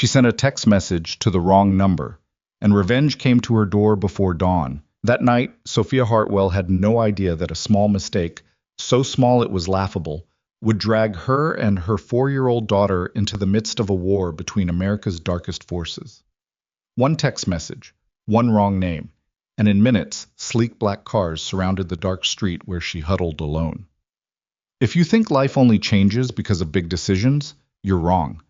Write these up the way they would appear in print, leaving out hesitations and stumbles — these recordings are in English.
She sent a text message to the wrong number, and revenge came to her door before dawn. That night, Sophia Hartwell had no idea that a small mistake, so small it was laughable, would drag her and her 4-year-old daughter into the midst of a war between America's darkest forces. One text message, one wrong name, and in minutes, sleek black cars surrounded the dark street where she huddled alone. If you think life only changes because of big decisions, you're wrong.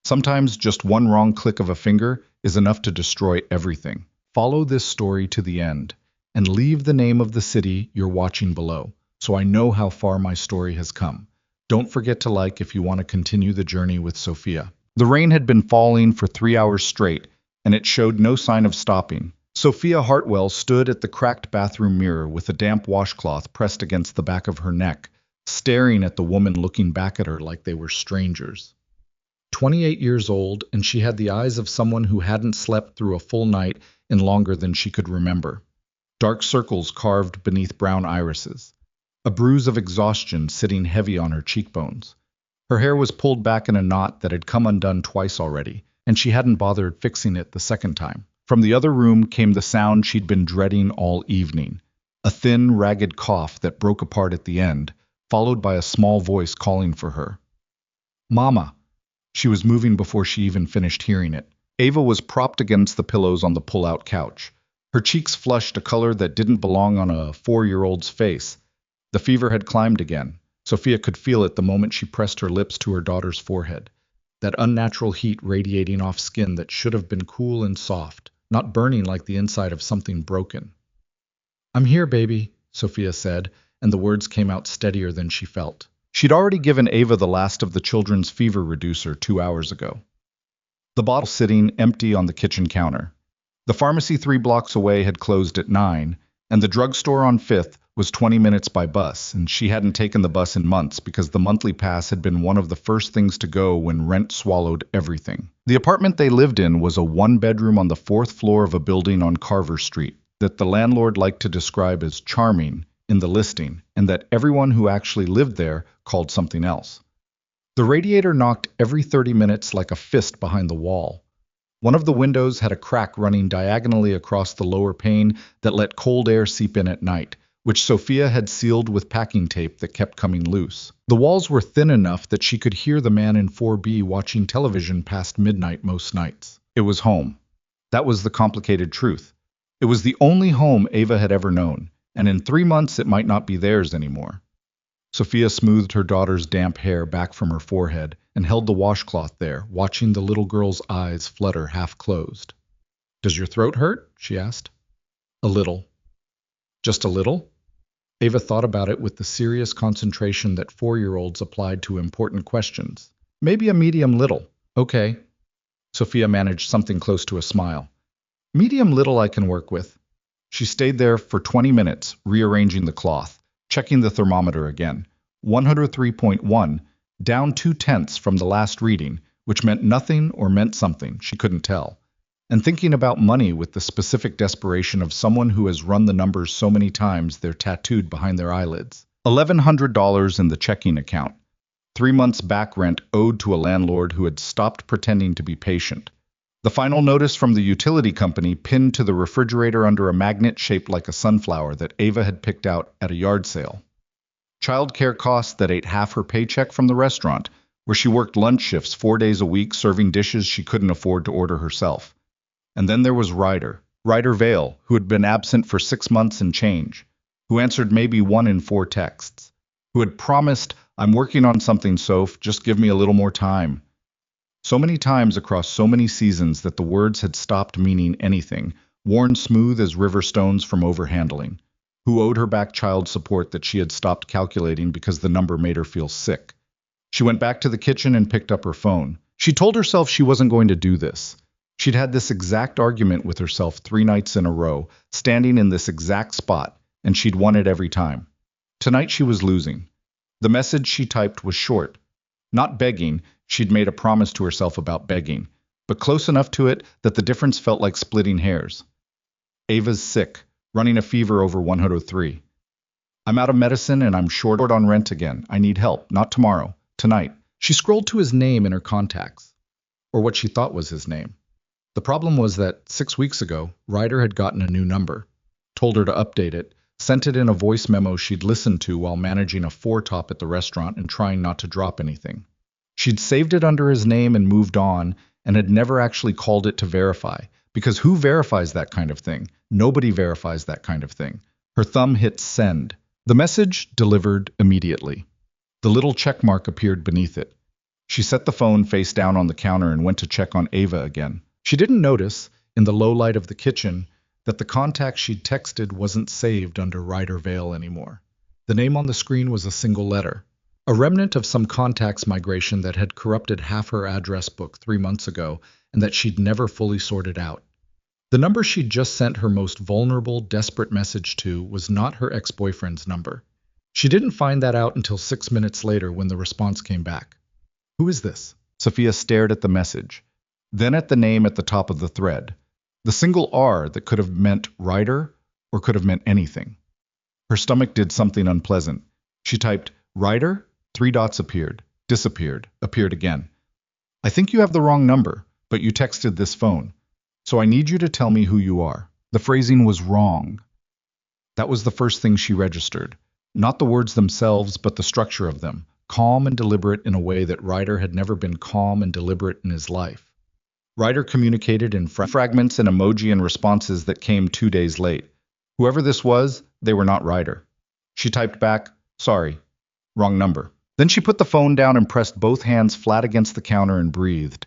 Sometimes just one wrong click of a finger is enough to destroy everything. Follow this story to the end, and leave the name of the city you're watching below, so I know how far my story has come. Don't forget to like if you want to continue the journey with Sophia. The rain had been falling for 3 hours straight, and it showed no sign of stopping. Sophia Hartwell stood at the cracked bathroom mirror with a damp washcloth pressed against the back of her neck, staring at the woman looking back at her like they were strangers. 28 years old, and she had the eyes of someone who hadn't slept through a full night in longer than she could remember. Dark circles carved beneath brown irises. A bruise of exhaustion sitting heavy on her cheekbones. Her hair was pulled back in a knot that had come undone twice already, and she hadn't bothered fixing it the second time. From the other room came the sound she'd been dreading all evening. A thin, ragged cough that broke apart at the end, followed by a small voice calling for her. "Mama!" She was moving before she even finished hearing it. Ava was propped against the pillows on the pull-out couch. Her cheeks flushed a color that didn't belong on a 4-year-old's face. The fever had climbed again. Sophia could feel it the moment she pressed her lips to her daughter's forehead. That unnatural heat radiating off skin that should have been cool and soft, not burning like the inside of something broken. "I'm here, baby," Sophia said, and the words came out steadier than she felt. She'd already given Ava the last of the children's fever reducer 2 hours ago. The bottle sitting empty on the kitchen counter. The pharmacy 3 blocks away had closed at 9, and the drugstore on 5th was 20 minutes by bus, and she hadn't taken the bus in months because the monthly pass had been one of the first things to go when rent swallowed everything. The apartment they lived in was a 1-bedroom on the 4th floor of a building on Carver Street that the landlord liked to describe as charming in the listing, and that everyone who actually lived there called something else. The radiator knocked every 30 minutes like a fist behind the wall. One of the windows had a crack running diagonally across the lower pane that let cold air seep in at night, which Sophia had sealed with packing tape that kept coming loose. The walls were thin enough that she could hear the man in 4B watching television past midnight most nights. It was home. That was the complicated truth. It was the only home Ava had ever known, and in 3 months it might not be theirs anymore. Sophia smoothed her daughter's damp hair back from her forehead and held the washcloth there, watching the little girl's eyes flutter half-closed. "Does your throat hurt?" she asked. "A little." "Just a little?" Ava thought about it with the serious concentration that 4-year-olds applied to important questions. "Maybe a medium little." "Okay." Sophia managed something close to a smile. "Medium little I can work with." She stayed there for 20 minutes, rearranging the cloth, checking the thermometer again. 103.1, down 0.2 from the last reading, which meant nothing or meant something, she couldn't tell. And thinking about money with the specific desperation of someone who has run the numbers so many times they're tattooed behind their eyelids. $1,100 in the checking account. 3 months back rent owed to a landlord who had stopped pretending to be patient. The final notice from the utility company pinned to the refrigerator under a magnet shaped like a sunflower that Ava had picked out at a yard sale. Childcare costs that ate half her paycheck from the restaurant, where she worked lunch shifts 4 days a week serving dishes she couldn't afford to order herself. And then there was Ryder Vale, who had been absent for 6 months and change, who answered maybe 1 in 4 texts, who had promised, "I'm working on something, Soph, just give me a little more time." So many times across so many seasons that the words had stopped meaning anything, worn smooth as river stones from overhandling, who owed her back child support that she had stopped calculating because the number made her feel sick. She went back to the kitchen and picked up her phone. She told herself she wasn't going to do this. She'd had this exact argument with herself 3 nights in a row, standing in this exact spot, and she'd won it every time. Tonight she was losing. The message she typed was short. Not begging, she'd made a promise to herself about begging, but close enough to it that the difference felt like splitting hairs. "Ava's sick, running a fever over 103. I'm out of medicine and I'm short on rent again. I need help, not tomorrow, tonight." She scrolled to his name in her contacts. or what she thought was his name. The problem was that 6 weeks ago, Ryder had gotten a new number, told her to update it, sent it in a voice memo she'd listened to while managing a four-top at the restaurant and trying not to drop anything. She'd saved it under his name and moved on, and had never actually called it to verify, because who verifies that kind of thing? Nobody verifies that kind of thing. Her thumb hit send. The message delivered immediately. The little check mark appeared beneath it. She set the phone face down on the counter and went to check on Ava again. She didn't notice, in the low light of the kitchen, that the contact she'd texted wasn't saved under Ryder Vale anymore. The name on the screen was a single letter, a remnant of some contacts migration that had corrupted half her address book 3 months ago and that she'd never fully sorted out. The number she'd just sent her most vulnerable, desperate message to was not her ex-boyfriend's number. She didn't find that out until 6 minutes later when the response came back. "Who is this?" Sophia stared at the message, then at the name at the top of the thread. The single R that could have meant Ryder or could have meant anything. Her stomach did something unpleasant. She typed, "Ryder?" 3 dots appeared, disappeared, appeared again. "I think you have the wrong number, but you texted this phone. So I need you to tell me who you are." The phrasing was wrong. That was the first thing she registered. Not the words themselves, but the structure of them. Calm and deliberate in a way that Ryder had never been calm and deliberate in his life. Ryder communicated in fragments and emoji and responses that came 2 days late. Whoever this was, they were not Ryder. She typed back, "Sorry, wrong number." Then she put the phone down and pressed both hands flat against the counter and breathed.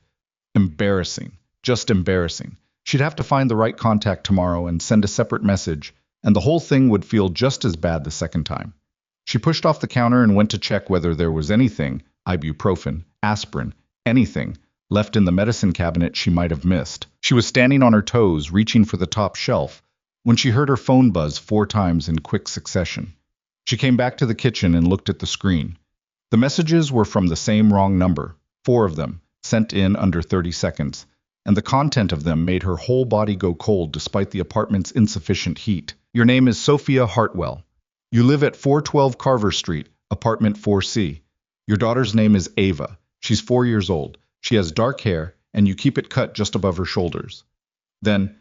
Embarrassing. Just embarrassing. She'd have to find the right contact tomorrow and send a separate message, and the whole thing would feel just as bad the second time. She pushed off the counter and went to check whether there was anything, ibuprofen, aspirin, anything, left in the medicine cabinet she might have missed. She was standing on her toes, reaching for the top shelf, when she heard her phone buzz 4 times in quick succession. She came back to the kitchen and looked at the screen. The messages were from the same wrong number, 4 of them, sent in under 30 seconds, and the content of them made her whole body go cold despite the apartment's insufficient heat. "Your name is Sophia Hartwell. You live at 412 Carver Street, apartment 4C. Your daughter's name is Ava. She's 4 years old. She has dark hair, and you keep it cut just above her shoulders." Then,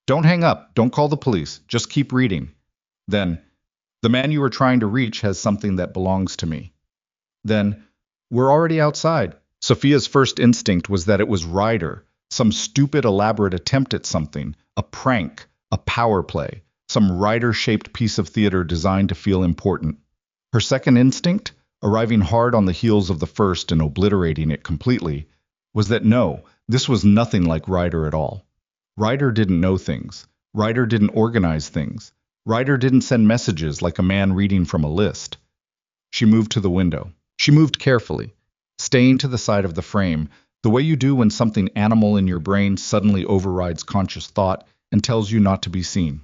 "Don't hang up. Don't call the police. Just keep reading." Then, "The man you were trying to reach has something that belongs to me." Then, "We're already outside." Sophia's first instinct was that it was Ryder, some stupid, elaborate attempt at something, a prank, a power play, some Ryder-shaped piece of theater designed to feel important. Her second instinct, arriving hard on the heels of the first and obliterating it completely, was that no, this was nothing like Ryder at all. Ryder didn't know things. Ryder didn't organize things. Ryder didn't send messages like a man reading from a list. She moved to the window. She moved carefully, staying to the side of the frame, the way you do when something animal in your brain suddenly overrides conscious thought and tells you not to be seen.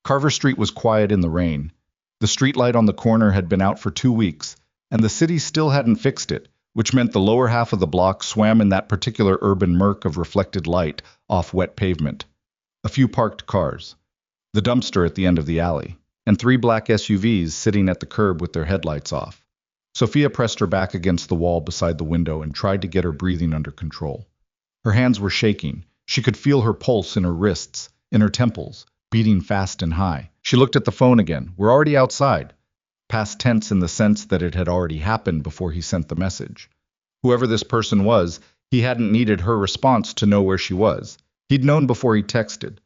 Carver Street was quiet in the rain. The streetlight on the corner had been out for 2 weeks, and the city still hadn't fixed it, which meant the lower half of the block swam in that particular urban murk of reflected light off wet pavement. A few parked cars, the dumpster at the end of the alley, and 3 black SUVs sitting at the curb with their headlights off. Sophia pressed her back against the wall beside the window and tried to get her breathing under control. Her hands were shaking. She could feel her pulse in her wrists, in her temples, beating fast and high. She looked at the phone again. "We're already outside." Past tense in the sense that it had already happened before he sent the message. Whoever this person was, he hadn't needed her response to know where she was. He'd known before he texted.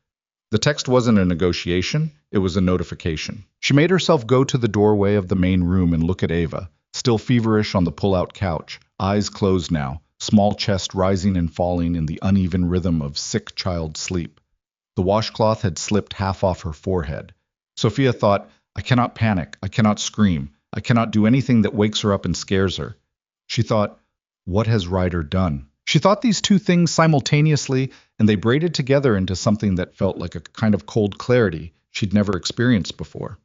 The text wasn't a negotiation, it was a notification. She made herself go to the doorway of the main room and look at Ava, still feverish on the pull-out couch, eyes closed now, small chest rising and falling in the uneven rhythm of sick child sleep. The washcloth had slipped half off her forehead. Sophia thought, "I cannot panic, I cannot scream, I cannot do anything that wakes her up and scares her." She thought, what has Ryder done? She thought these 2 things simultaneously, and they braided together into something that felt like a kind of cold clarity she'd never experienced before.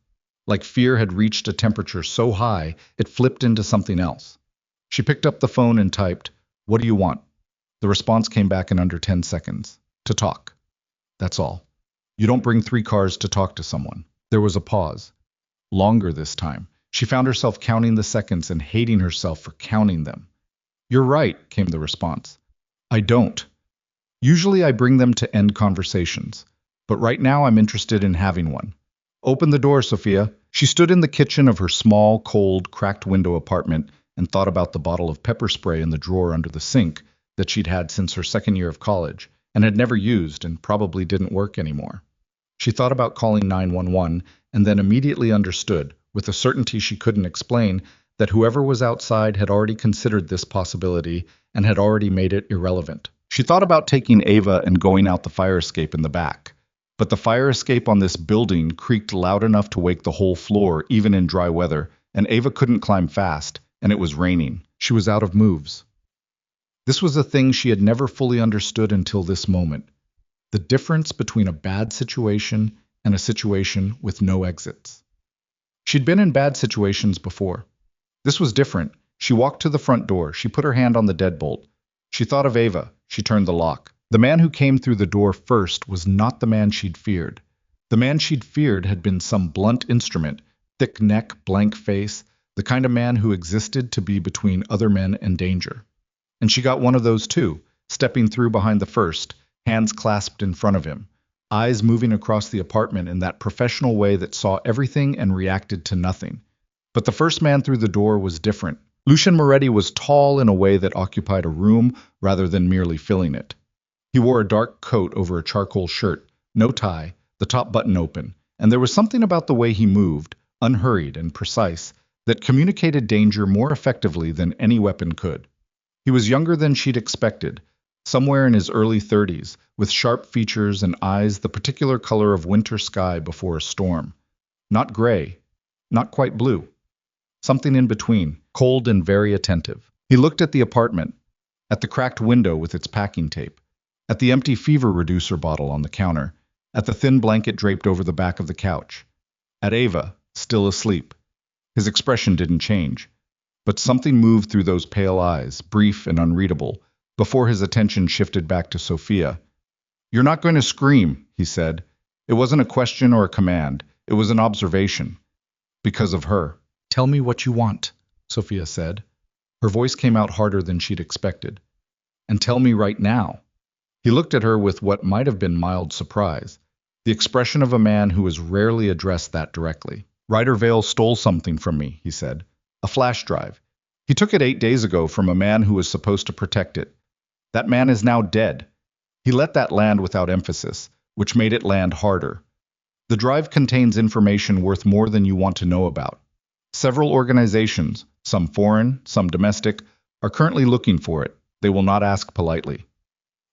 Like fear had reached a temperature so high, it flipped into something else. She picked up the phone and typed, "What do you want?" The response came back in under 10 seconds. "To talk. That's all. You don't bring 3 cars to talk to someone." There was a pause. Longer this time. She found herself counting the seconds and hating herself for counting them. "You're right," came the response. I don't. Usually I bring them to end conversations, but right now I'm interested in having one. Open the door, Sophia. She stood in the kitchen of her small, cold, cracked window apartment and thought about the bottle of pepper spray in the drawer under the sink that she'd had since her second year of college and had never used and probably didn't work anymore. She thought about calling 911 and then immediately understood, with a certainty she couldn't explain, that whoever was outside had already considered this possibility and had already made it irrelevant. She thought about taking Ava and going out the fire escape in the back. But the fire escape on this building creaked loud enough to wake the whole floor, even in dry weather, and Ava couldn't climb fast, and it was raining. She was out of moves. This was a thing she had never fully understood until this moment. The difference between a bad situation and a situation with no exits. She'd been in bad situations before. This was different. She walked to the front door. She put her hand on the deadbolt. She thought of Ava. She turned the lock. The man who came through the door first was not the man she'd feared. The man she'd feared had been some blunt instrument, thick neck, blank face, the kind of man who existed to be between other men and danger. And she got one of those too, stepping through behind the first, hands clasped in front of him, eyes moving across the apartment in that professional way that saw everything and reacted to nothing. But the first man through the door was different. Lucien Moretti was tall in a way that occupied a room rather than merely filling it. He wore a dark coat over a charcoal shirt, no tie, the top button open, and there was something about the way he moved, unhurried and precise, that communicated danger more effectively than any weapon could. He was younger than she'd expected, somewhere in his early 30s, with sharp features and eyes the particular color of winter sky before a storm. Not gray, not quite blue. Something in between, cold and very attentive. He looked at the apartment, at the cracked window with its packing tape, at the empty fever reducer bottle on the counter, at the thin blanket draped over the back of the couch, at Ava, still asleep. His expression didn't change, but something moved through those pale eyes, brief and unreadable, before his attention shifted back to Sophia. "You're not going to scream," he said. It wasn't a question or a command. It was an observation. Because of her. "Tell me what you want," Sophia said. Her voice came out harder than she'd expected. "And tell me right now." He looked at her with what might have been mild surprise, the expression of a man who is rarely addressed that directly. "Ryder Vale stole something from me," he said. "A flash drive. He took it 8 days ago from a man who was supposed to protect it. That man is now dead." He let that land without emphasis, which made it land harder. "The drive contains information worth more than you want to know about. Several organizations, some foreign, some domestic, are currently looking for it. They will not ask politely."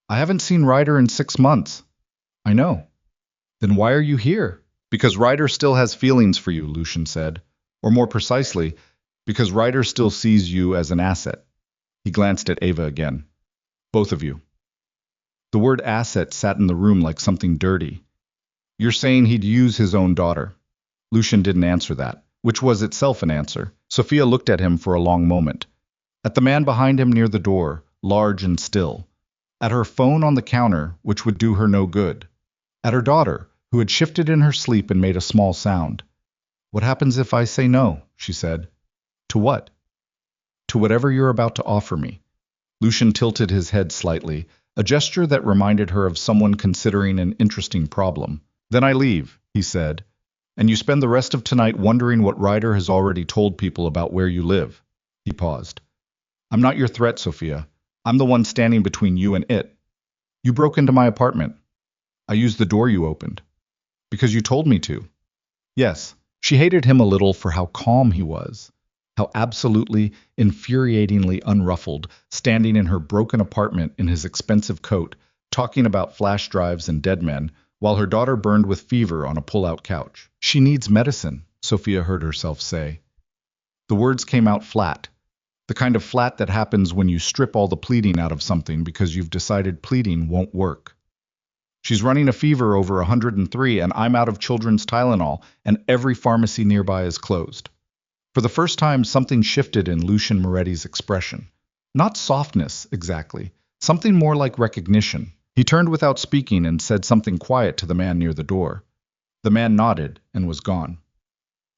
"I haven't seen Ryder in 6 months." "I know." "Then why are you here?" "Because Ryder still has feelings for you," Lucien said. "Or more precisely, because Ryder still sees you as an asset." He glanced at Ava again. "Both of you." The word asset sat in the room like something dirty. "You're saying he'd use his own daughter?" Lucien didn't answer that, which was itself an answer. Sophia looked at him for a long moment. At the man behind him near the door, large and still. At her phone on the counter, which would do her no good. At her daughter, who had shifted in her sleep and made a small sound. "What happens if I say no?" she said. "To what?" "To whatever you're about to offer me." Lucien tilted his head slightly, a gesture that reminded her of someone considering an interesting problem. "Then I leave," he said, "and you spend the rest of tonight wondering what Ryder has already told people about where you live." He paused. "I'm not your threat, Sophia. I'm the one standing between you and it. You broke into my apartment. I used the door you opened. Because you told me to." Yes, she hated him a little for how calm he was, how absolutely, infuriatingly unruffled, standing in her broken apartment in his expensive coat, talking about flash drives and dead men, while her daughter burned with fever on a pull-out couch. "She needs medicine," Sophia heard herself say. The words came out flat. The kind of flat that happens when you strip all the pleading out of something because you've decided pleading won't work. "She's running a fever over 103 and I'm out of children's Tylenol and every pharmacy nearby is closed." For the first time, something shifted in Lucien Moretti's expression. Not softness, exactly. Something more like recognition. He turned without speaking and said something quiet to the man near the door. The man nodded and was gone.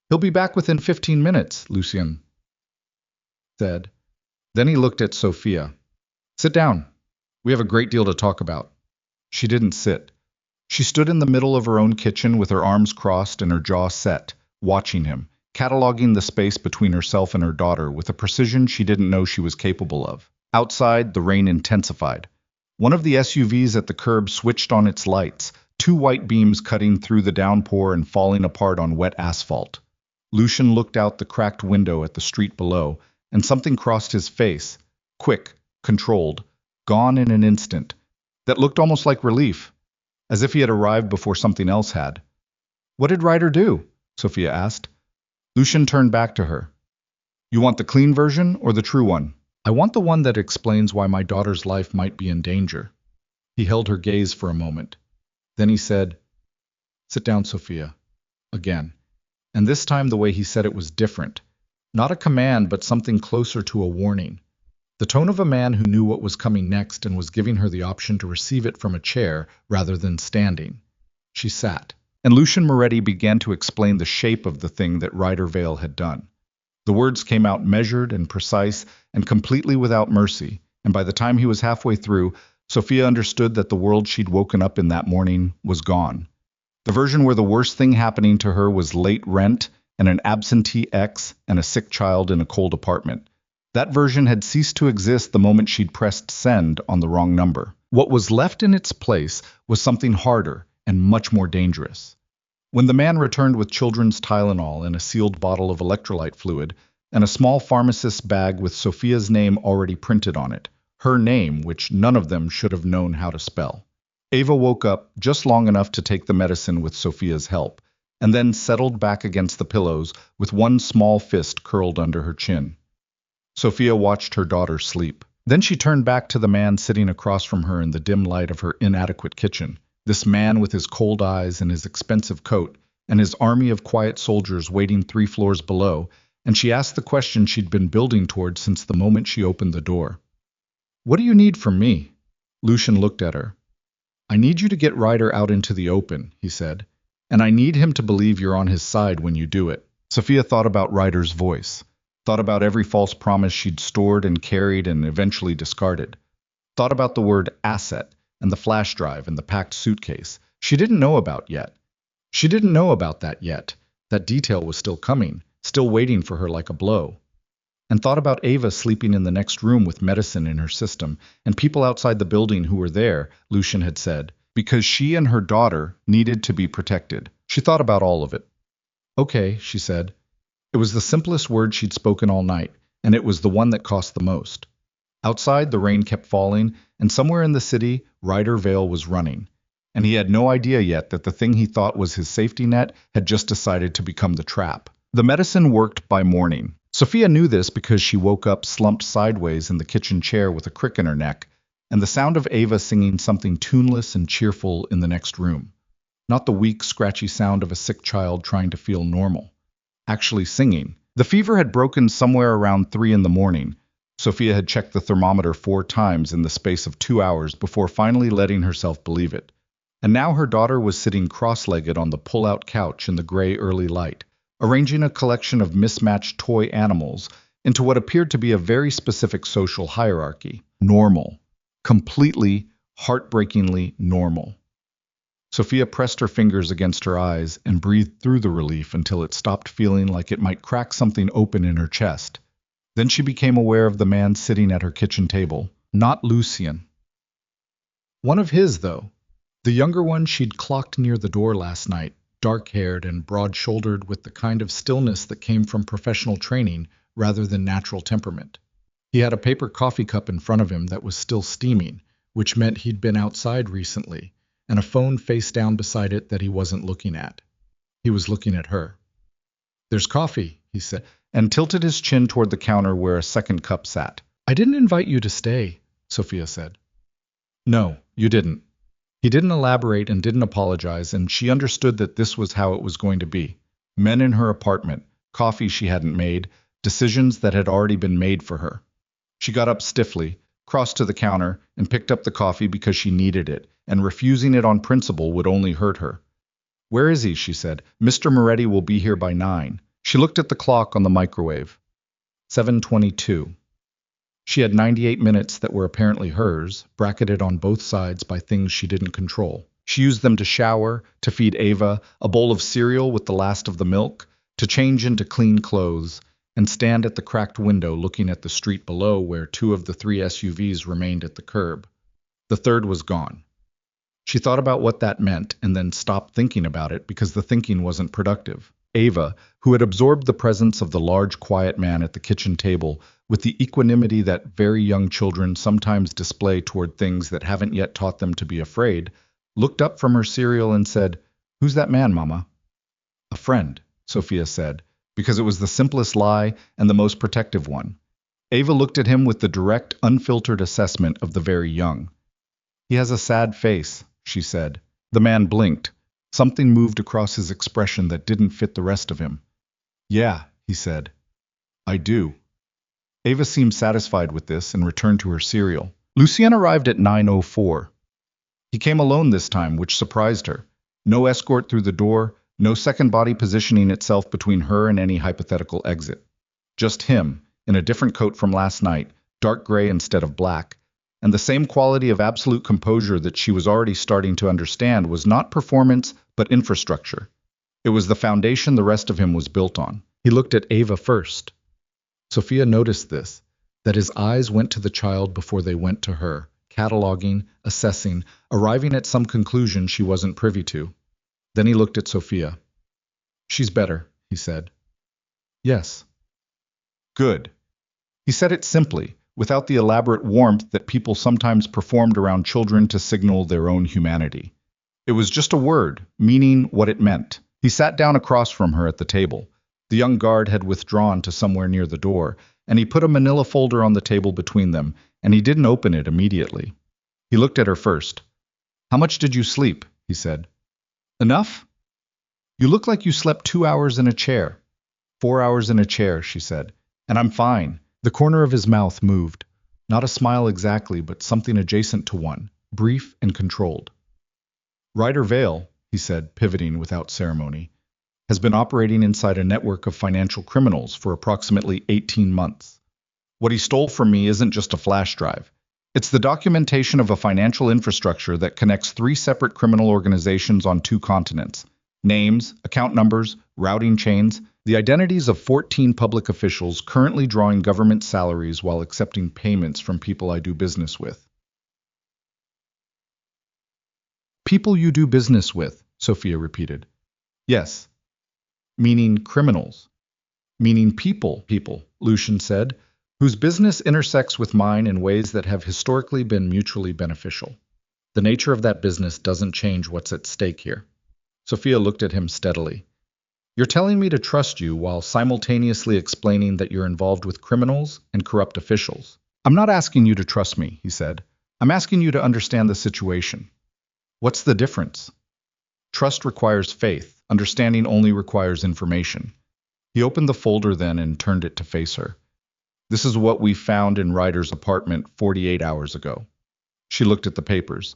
"He'll be back within 15 minutes, Lucien said. Then he looked at Sophia. "Sit down." We have a great deal to talk about. She didn't sit. She stood in the middle of her own kitchen with her arms crossed and her jaw set, watching him, cataloging the space between herself and her daughter with a precision she didn't know she was capable of. Outside, the rain intensified. One of the SUVs at the curb switched on its lights, two white beams cutting through the downpour and falling apart on wet asphalt. Lucien looked out the cracked window at the street below, and something crossed his face, quick, controlled, gone in an instant, that looked almost like relief, as if he had arrived before something else had. What did Ryder do? Sophia asked. Lucien turned back to her. You want the clean version or the true one? I want the one that explains why my daughter's life might be in danger. He held her gaze for a moment. Then he said, Sit down, Sophia. Again. And this time the way he said it was different. Not a command, but something closer to a warning. The tone of a man who knew what was coming next and was giving her the option to receive it from a chair rather than standing. She sat, and Lucien Moretti began to explain the shape of the thing that Ryder Vale had done. The words came out measured and precise and completely without mercy, and by the time he was halfway through, Sophia understood that the world she'd woken up in that morning was gone. The version where the worst thing happening to her was late rent and an absentee ex and a sick child in a cold apartment. That version had ceased to exist the moment she'd pressed send on the wrong number. What was left in its place was something harder and much more dangerous. When the man returned with children's Tylenol and a sealed bottle of electrolyte fluid, and a small pharmacist's bag with Sophia's name already printed on it, her name, which none of them should have known how to spell. Ava woke up just long enough to take the medicine with Sophia's help, and then settled back against the pillows with one small fist curled under her chin. Sophia watched her daughter sleep. Then she turned back to the man sitting across from her in the dim light of her inadequate kitchen. This man with his cold eyes and his expensive coat, and his army of quiet soldiers waiting 3 floors below, and she asked the question she'd been building toward since the moment she opened the door. What do you need from me? Lucien looked at her. I need you to get Ryder out into the open, he said, and I need him to believe you're on his side when you do it. Sophia thought about Ryder's voice, thought about every false promise she'd stored and carried and eventually discarded, thought about the word asset, and the flash drive and the packed suitcase she didn't know about yet. She didn't know about that yet. That detail was still coming, still waiting for her like a blow. And thought about Ava sleeping in the next room with medicine in her system, and people outside the building who were there, Lucien had said, because she and her daughter needed to be protected. She thought about all of it. Okay, she said. It was the simplest word she'd spoken all night, and it was the one that cost the most. Outside, the rain kept falling, and somewhere in the city, Ryder Vale was running. And he had no idea yet that the thing he thought was his safety net had just decided to become the trap. The medicine worked by morning. Sophia knew this because she woke up slumped sideways in the kitchen chair with a crick in her neck, and the sound of Ava singing something tuneless and cheerful in the next room. Not the weak, scratchy sound of a sick child trying to feel normal. Actually singing. The fever had broken somewhere around 3 in the morning. Sophia had checked the thermometer 4 times in the space of 2 hours before finally letting herself believe it. And now her daughter was sitting cross-legged on the pull-out couch in the gray early light, arranging a collection of mismatched toy animals into what appeared to be a very specific social hierarchy. Normal. Completely, heartbreakingly normal. Sophia pressed her fingers against her eyes and breathed through the relief until it stopped feeling like it might crack something open in her chest. Then she became aware of the man sitting at her kitchen table. Not Lucien. One of his, though. The younger one she'd clocked near the door last night, dark-haired and broad-shouldered with the kind of stillness that came from professional training rather than natural temperament. He had a paper coffee cup in front of him that was still steaming, which meant he'd been outside recently, and a phone face down beside it that he wasn't looking at. He was looking at her. There's coffee, he said, and tilted his chin toward the counter where a second cup sat. I didn't invite you to stay, Sophia said. No, you didn't. He didn't elaborate and didn't apologize, and she understood that this was how it was going to be. Men in her apartment, coffee she hadn't made, decisions that had already been made for her. She got up stiffly, crossed to the counter, and picked up the coffee because she needed it, and refusing it on principle would only hurt her. Where is he? She said. Mr. Moretti will be here by 9. She looked at the clock on the microwave. 7:22. She had 98 minutes that were apparently hers, bracketed on both sides by things she didn't control. She used them to shower, to feed Ava, a bowl of cereal with the last of the milk, to change into clean clothes, and stand at the cracked window looking at the street below where two of the three SUVs remained at the curb. The third was gone. She thought about what that meant and then stopped thinking about it because the thinking wasn't productive. Ava, who had absorbed the presence of the large, quiet man at the kitchen table with the equanimity that very young children sometimes display toward things that haven't yet taught them to be afraid, looked up from her cereal and said, "Who's that man, Mama?" "A friend," Sophia said, because it was the simplest lie and the most protective one. Ava looked at him with the direct, unfiltered assessment of the very young. "He has a sad face," she said. The man blinked. Something moved across his expression that didn't fit the rest of him. "Yeah," he said. "I do." Ava seemed satisfied with this and returned to her cereal. Lucien arrived at 9:04. He came alone this time, which surprised her. No escort through the door, no second body positioning itself between her and any hypothetical exit. Just him, in a different coat from last night, dark gray instead of black, and the same quality of absolute composure that she was already starting to understand was not performance, but infrastructure. It was the foundation the rest of him was built on. He looked at Ava first. Sophia noticed this, that his eyes went to the child before they went to her, cataloging, assessing, arriving at some conclusion she wasn't privy to. Then he looked at Sophia. "She's better," he said. "Yes." "Good." He said it simply, without the elaborate warmth that people sometimes performed around children to signal their own humanity. It was just a word, meaning what it meant. He sat down across from her at the table. The young guard had withdrawn to somewhere near the door, and he put a manila folder on the table between them, and he didn't open it immediately. He looked at her first. "How much did you sleep?" he said. "Enough? You look like you slept 2 hours in a chair." "4 hours in a chair," she said. "And I'm fine." The corner of his mouth moved. Not a smile exactly, but something adjacent to one, brief and controlled. "Ryder Vale," he said, pivoting without ceremony, "has been operating inside a network of financial criminals for approximately 18 months. What he stole from me isn't just a flash drive. It's the documentation of a financial infrastructure that connects 3 separate criminal organizations on 2 continents. Names, account numbers, routing chains, the identities of 14 public officials currently drawing government salaries while accepting payments from people I do business with." "People you do business with," Sophia repeated. "Yes." "Meaning criminals." "Meaning people," Lucien said, "whose business intersects with mine in ways that have historically been mutually beneficial. The nature of that business doesn't change what's at stake here." Sophia looked at him steadily. "You're telling me to trust you while simultaneously explaining that you're involved with criminals and corrupt officials." "I'm not asking you to trust me," he said. "I'm asking you to understand the situation." "What's the difference?" "Trust requires faith. Understanding only requires information." He opened the folder then and turned it to face her. "This is what we found in Ryder's apartment 48 hours ago." She looked at the papers.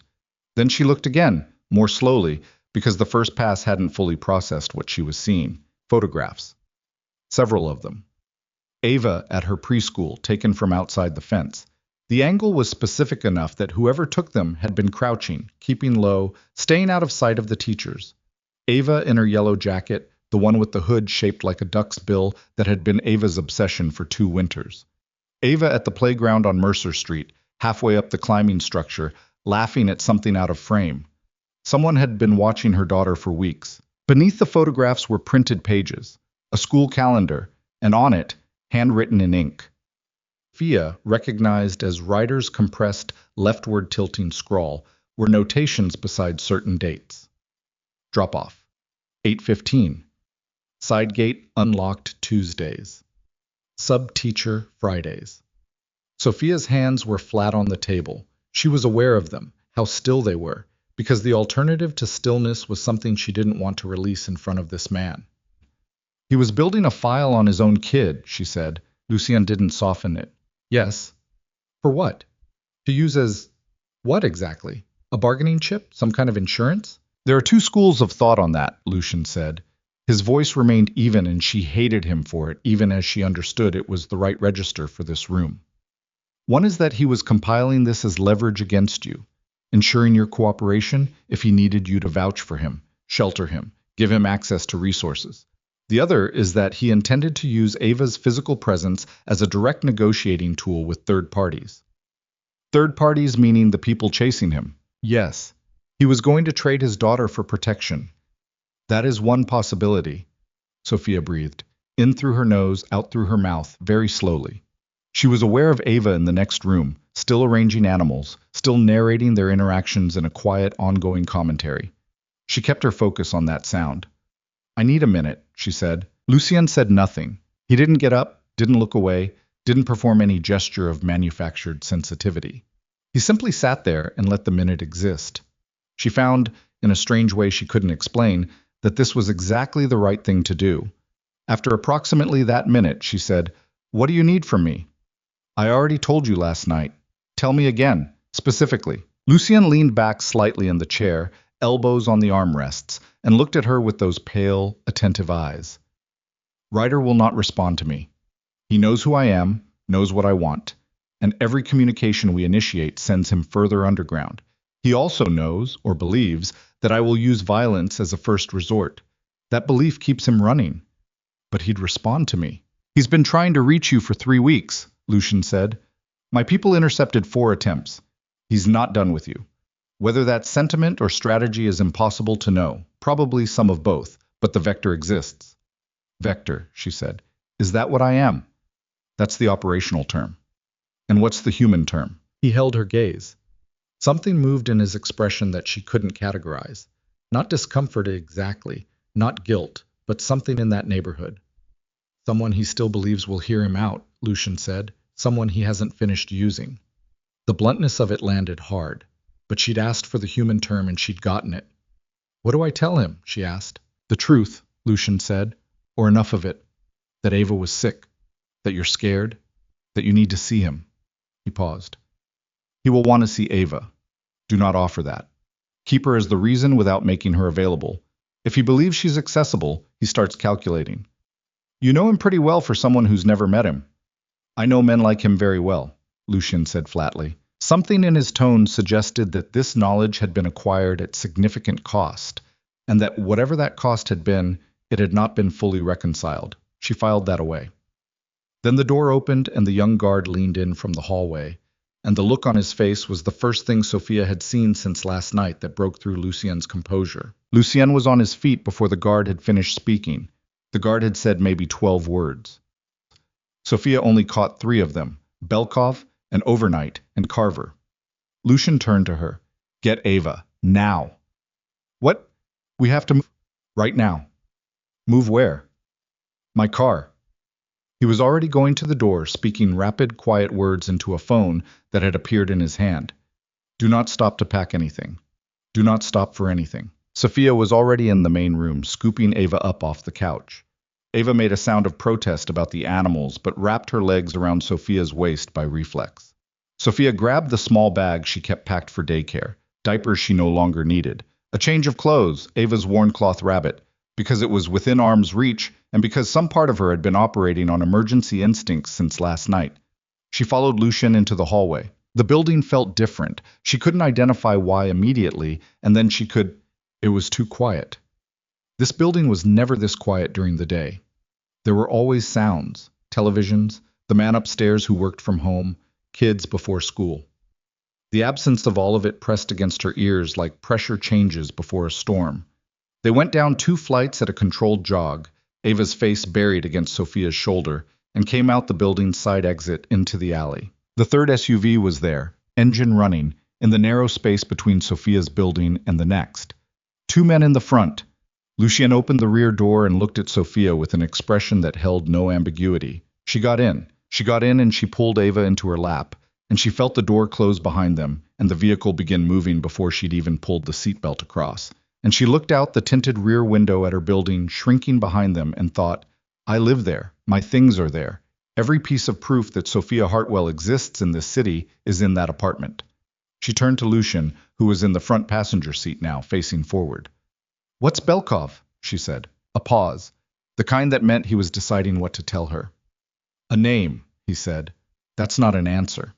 Then she looked again, more slowly, because the first pass hadn't fully processed what she was seeing. Photographs. Several of them. Ava at her preschool, taken from outside the fence. The angle was specific enough that whoever took them had been crouching, keeping low, staying out of sight of the teachers. Ava in her yellow jacket, the one with the hood shaped like a duck's bill that had been Ava's obsession for 2 winters. Ava at the playground on Mercer Street, halfway up the climbing structure, laughing at something out of frame. Someone had been watching her daughter for weeks. Beneath the photographs were printed pages, a school calendar, and on it, handwritten in ink. Sophia, recognized as Ryder's compressed, leftward tilting scrawl, were notations beside certain dates. Drop-off. 8:15. Side gate unlocked Tuesdays. Sub-teacher Fridays. Sophia's hands were flat on the table. She was aware of them, how still they were, because the alternative to stillness was something she didn't want to release in front of this man. "He was building a file on his own kid," she said. Lucien didn't soften it. "Yes." "For what? To use as what exactly? A bargaining chip? Some kind of insurance?" "There are 2 schools of thought on that," Lucien said. His voice remained even, and she hated him for it, even as she understood it was the right register for this room. One is that he was compiling this as leverage against you, ensuring your cooperation if he needed you to vouch for him, shelter him, give him access to resources. The other is that he intended to use Ava's physical presence as a direct negotiating tool with third parties. Third parties meaning the people chasing him. Yes, he was going to trade his daughter for protection. That is one possibility. Sophia breathed, in through her nose, out through her mouth, very slowly. She was aware of Ava in the next room, still arranging animals, still narrating their interactions in a quiet, ongoing commentary. She kept her focus on that sound. I need a minute, she said. Lucien said nothing. He didn't get up, didn't look away, didn't perform any gesture of manufactured sensitivity. He simply sat there and let the minute exist. She found, in a strange way she couldn't explain, that this was exactly the right thing to do. After approximately that minute, she said, "What do you need from me?" "I already told you last night." "Tell me again, specifically." Lucien leaned back slightly in the chair, elbows on the armrests, and looked at her with those pale, attentive eyes. "Ryder will not respond to me. He knows who I am, knows what I want, and every communication we initiate sends him further underground. He also knows, or believes, that I will use violence as a first resort. That belief keeps him running. But he'd respond to me." "He's been trying to reach you for 3 weeks," Lucien said. "My people intercepted 4 attempts. He's not done with you. Whether that's sentiment or strategy is impossible to know, probably some of both, but the vector exists." "Vector," she said. "Is that what I am?" "That's the operational term." "And what's the human term?" He held her gaze. Something moved in his expression that she couldn't categorize. Not discomfort exactly, not guilt, but something in that neighborhood. "Someone he still believes will hear him out," Lucien said. "Someone he hasn't finished using." The bluntness of it landed hard, but she'd asked for the human term and she'd gotten it. "What do I tell him?" she asked. "The truth," Lucien said, "or enough of it. That Ava was sick, that you're scared, that you need to see him." He paused. "He will want to see Ava. Do not offer that. Keep her as the reason without making her available. If he believes she's accessible, he starts calculating. You know him pretty well for someone who's never met him." "I know men like him very well," Lucien said flatly. Something in his tone suggested that this knowledge had been acquired at significant cost, and that whatever that cost had been, it had not been fully reconciled. She filed that away. Then the door opened and the young guard leaned in from the hallway, and the look on his face was the first thing Sophia had seen since last night that broke through Lucien's composure. Lucien was on his feet before the guard had finished speaking. The guard had said maybe 12 words. Sophia only caught 3 of them, Belkov, and Overnight, and Carver. Lucien turned to her. "Get Ava, now." "What? We have to move right now." "Move where?" "My car." He was already going to the door, speaking rapid, quiet words into a phone that had appeared in his hand. "Do not stop to pack anything. Do not stop for anything." Sophia was already in the main room, scooping Ava up off the couch. Ava made a sound of protest about the animals, but wrapped her legs around Sophia's waist by reflex. Sophia grabbed the small bag she kept packed for daycare, diapers she no longer needed, a change of clothes, Ava's worn cloth rabbit, because it was within arm's reach and because some part of her had been operating on emergency instincts since last night. She followed Lucien into the hallway. The building felt different. She couldn't identify why immediately, and then she could. It was too quiet. This building was never this quiet during the day. There were always sounds, televisions, the man upstairs who worked from home, kids before school. The absence of all of it pressed against her ears like pressure changes before a storm. They went down 2 flights at a controlled jog, Ava's face buried against Sophia's shoulder, and came out the building's side exit into the alley. The 3rd SUV was there, engine running, in the narrow space between Sophia's building and the next. 2 men in the front. Lucien opened the rear door and looked at Sophia with an expression that held no ambiguity. She got in. She got in and she pulled Ava into her lap, and she felt the door close behind them, and the vehicle begin moving before she'd even pulled the seatbelt across. And she looked out the tinted rear window at her building, shrinking behind them, and thought, I live there. My things are there. Every piece of proof that Sophia Hartwell exists in this city is in that apartment. She turned to Lucien, who was in the front passenger seat now, facing forward. What's Belkov? She said. A pause, the kind that meant he was deciding what to tell her. A name, he said. That's not an answer.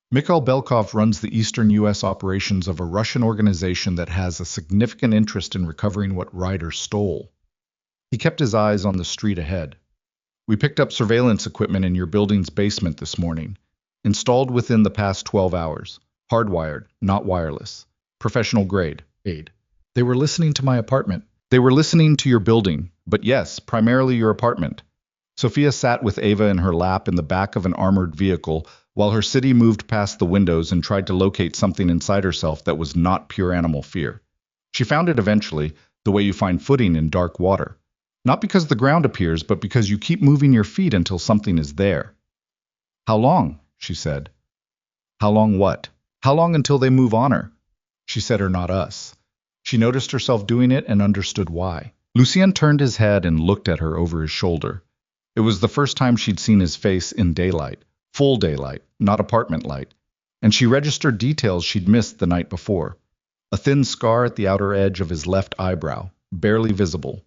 Mikhail Belkov runs the eastern U.S. operations of a Russian organization that has a significant interest in recovering what Ryder stole. He kept his eyes on the street ahead. We picked up surveillance equipment in your building's basement this morning. Installed within the past 12 hours. Hardwired, not wireless. Professional grade. Aid. They were listening to my apartment. They were listening to your building, but yes, primarily your apartment. Sophia sat with Ava in her lap in the back of an armored vehicle while her city moved past the windows and tried to locate something inside herself that was not pure animal fear. She found it eventually, the way you find footing in dark water. Not because the ground appears, but because you keep moving your feet until something is there. How long? She said. How long what? How long until they move on her? She said her, not us. She noticed herself doing it and understood why. Lucien turned his head and looked at her over his shoulder. It was the first time she'd seen his face in daylight. Full daylight, not apartment light. And she registered details she'd missed the night before. A thin scar at the outer edge of his left eyebrow, barely visible.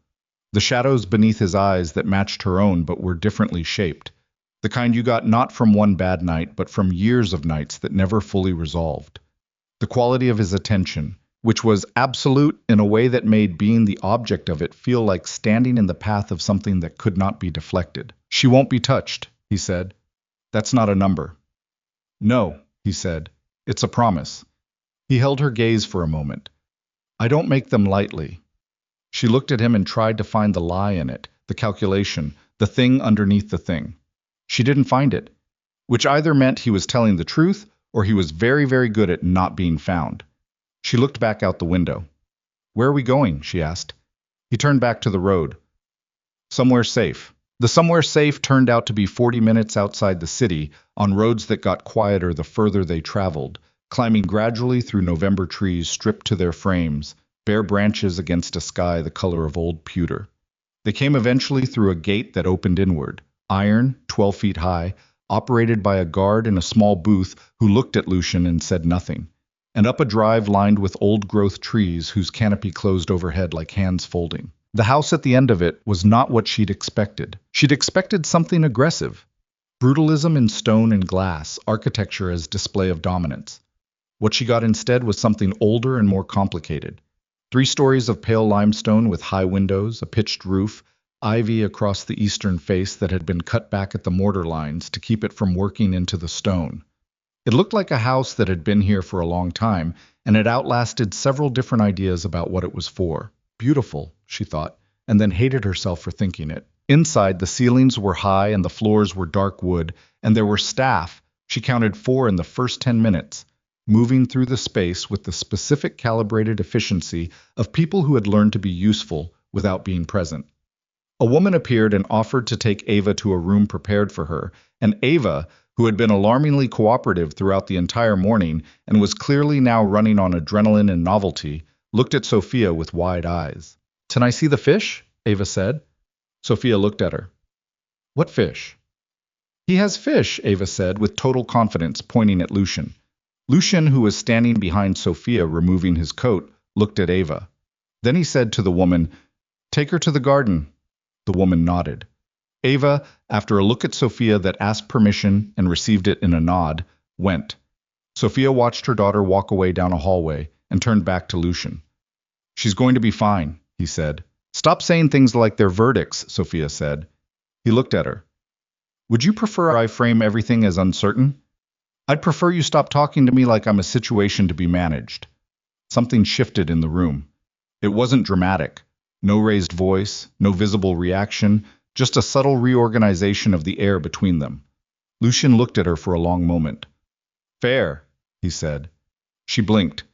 The shadows beneath his eyes that matched her own but were differently shaped. The kind you got not from one bad night, but from years of nights that never fully resolved. The quality of his attention, which was absolute in a way that made being the object of it feel like standing in the path of something that could not be deflected. She won't be touched, he said. That's not a number. No, he said. It's a promise. He held her gaze for a moment. I don't make them lightly. She looked at him and tried to find the lie in it, the calculation, the thing underneath the thing. She didn't find it, which either meant he was telling the truth or he was very, very good at not being found. She looked back out the window. Where are we going? She asked. He turned back to the road. Somewhere safe. The somewhere safe turned out to be 40 minutes outside the city, on roads that got quieter the further they traveled, climbing gradually through November trees stripped to their frames, bare branches against a sky the color of old pewter. They came eventually through a gate that opened inward, iron, 12 feet high, operated by a guard in a small booth who looked at Lucien and said nothing, and up a drive lined with old-growth trees whose canopy closed overhead like hands folding. The house at the end of it was not what she'd expected. She'd expected something aggressive. Brutalism in stone and glass, architecture as display of dominance. What she got instead was something older and more complicated. 3 stories of pale limestone with high windows, a pitched roof, ivy across the eastern face that had been cut back at the mortar lines to keep it from working into the stone. It looked like a house that had been here for a long time and had outlasted several different ideas about what it was for. Beautiful, she thought, and then hated herself for thinking it. Inside, the ceilings were high and the floors were dark wood, and there were staff, she counted 4 in the first 10 minutes, moving through the space with the specific calibrated efficiency of people who had learned to be useful without being present. A woman appeared and offered to take Ava to a room prepared for her, and Ava, who had been alarmingly cooperative throughout the entire morning and was clearly now running on adrenaline and novelty, looked at Sophia with wide eyes. Can I see the fish? Ava said. Sophia looked at her. What fish? He has fish, Ava said with total confidence, pointing at Lucien. Lucien, who was standing behind Sophia removing his coat, looked at Ava. Then he said to the woman, Take her to the garden. The woman nodded. Ava, after a look at Sophia that asked permission and received it in a nod, went. Sophia watched her daughter walk away down a hallway and turned back to Lucien. She's going to be fine, he said. Stop saying things like they're verdicts, Sophia said. He looked at her. Would you prefer I frame everything as uncertain? I'd prefer you stop talking to me like I'm a situation to be managed. Something shifted in the room. It wasn't dramatic. No raised voice, no visible reaction, just a subtle reorganization of the air between them. Lucien looked at her for a long moment. Fair, he said. She blinked.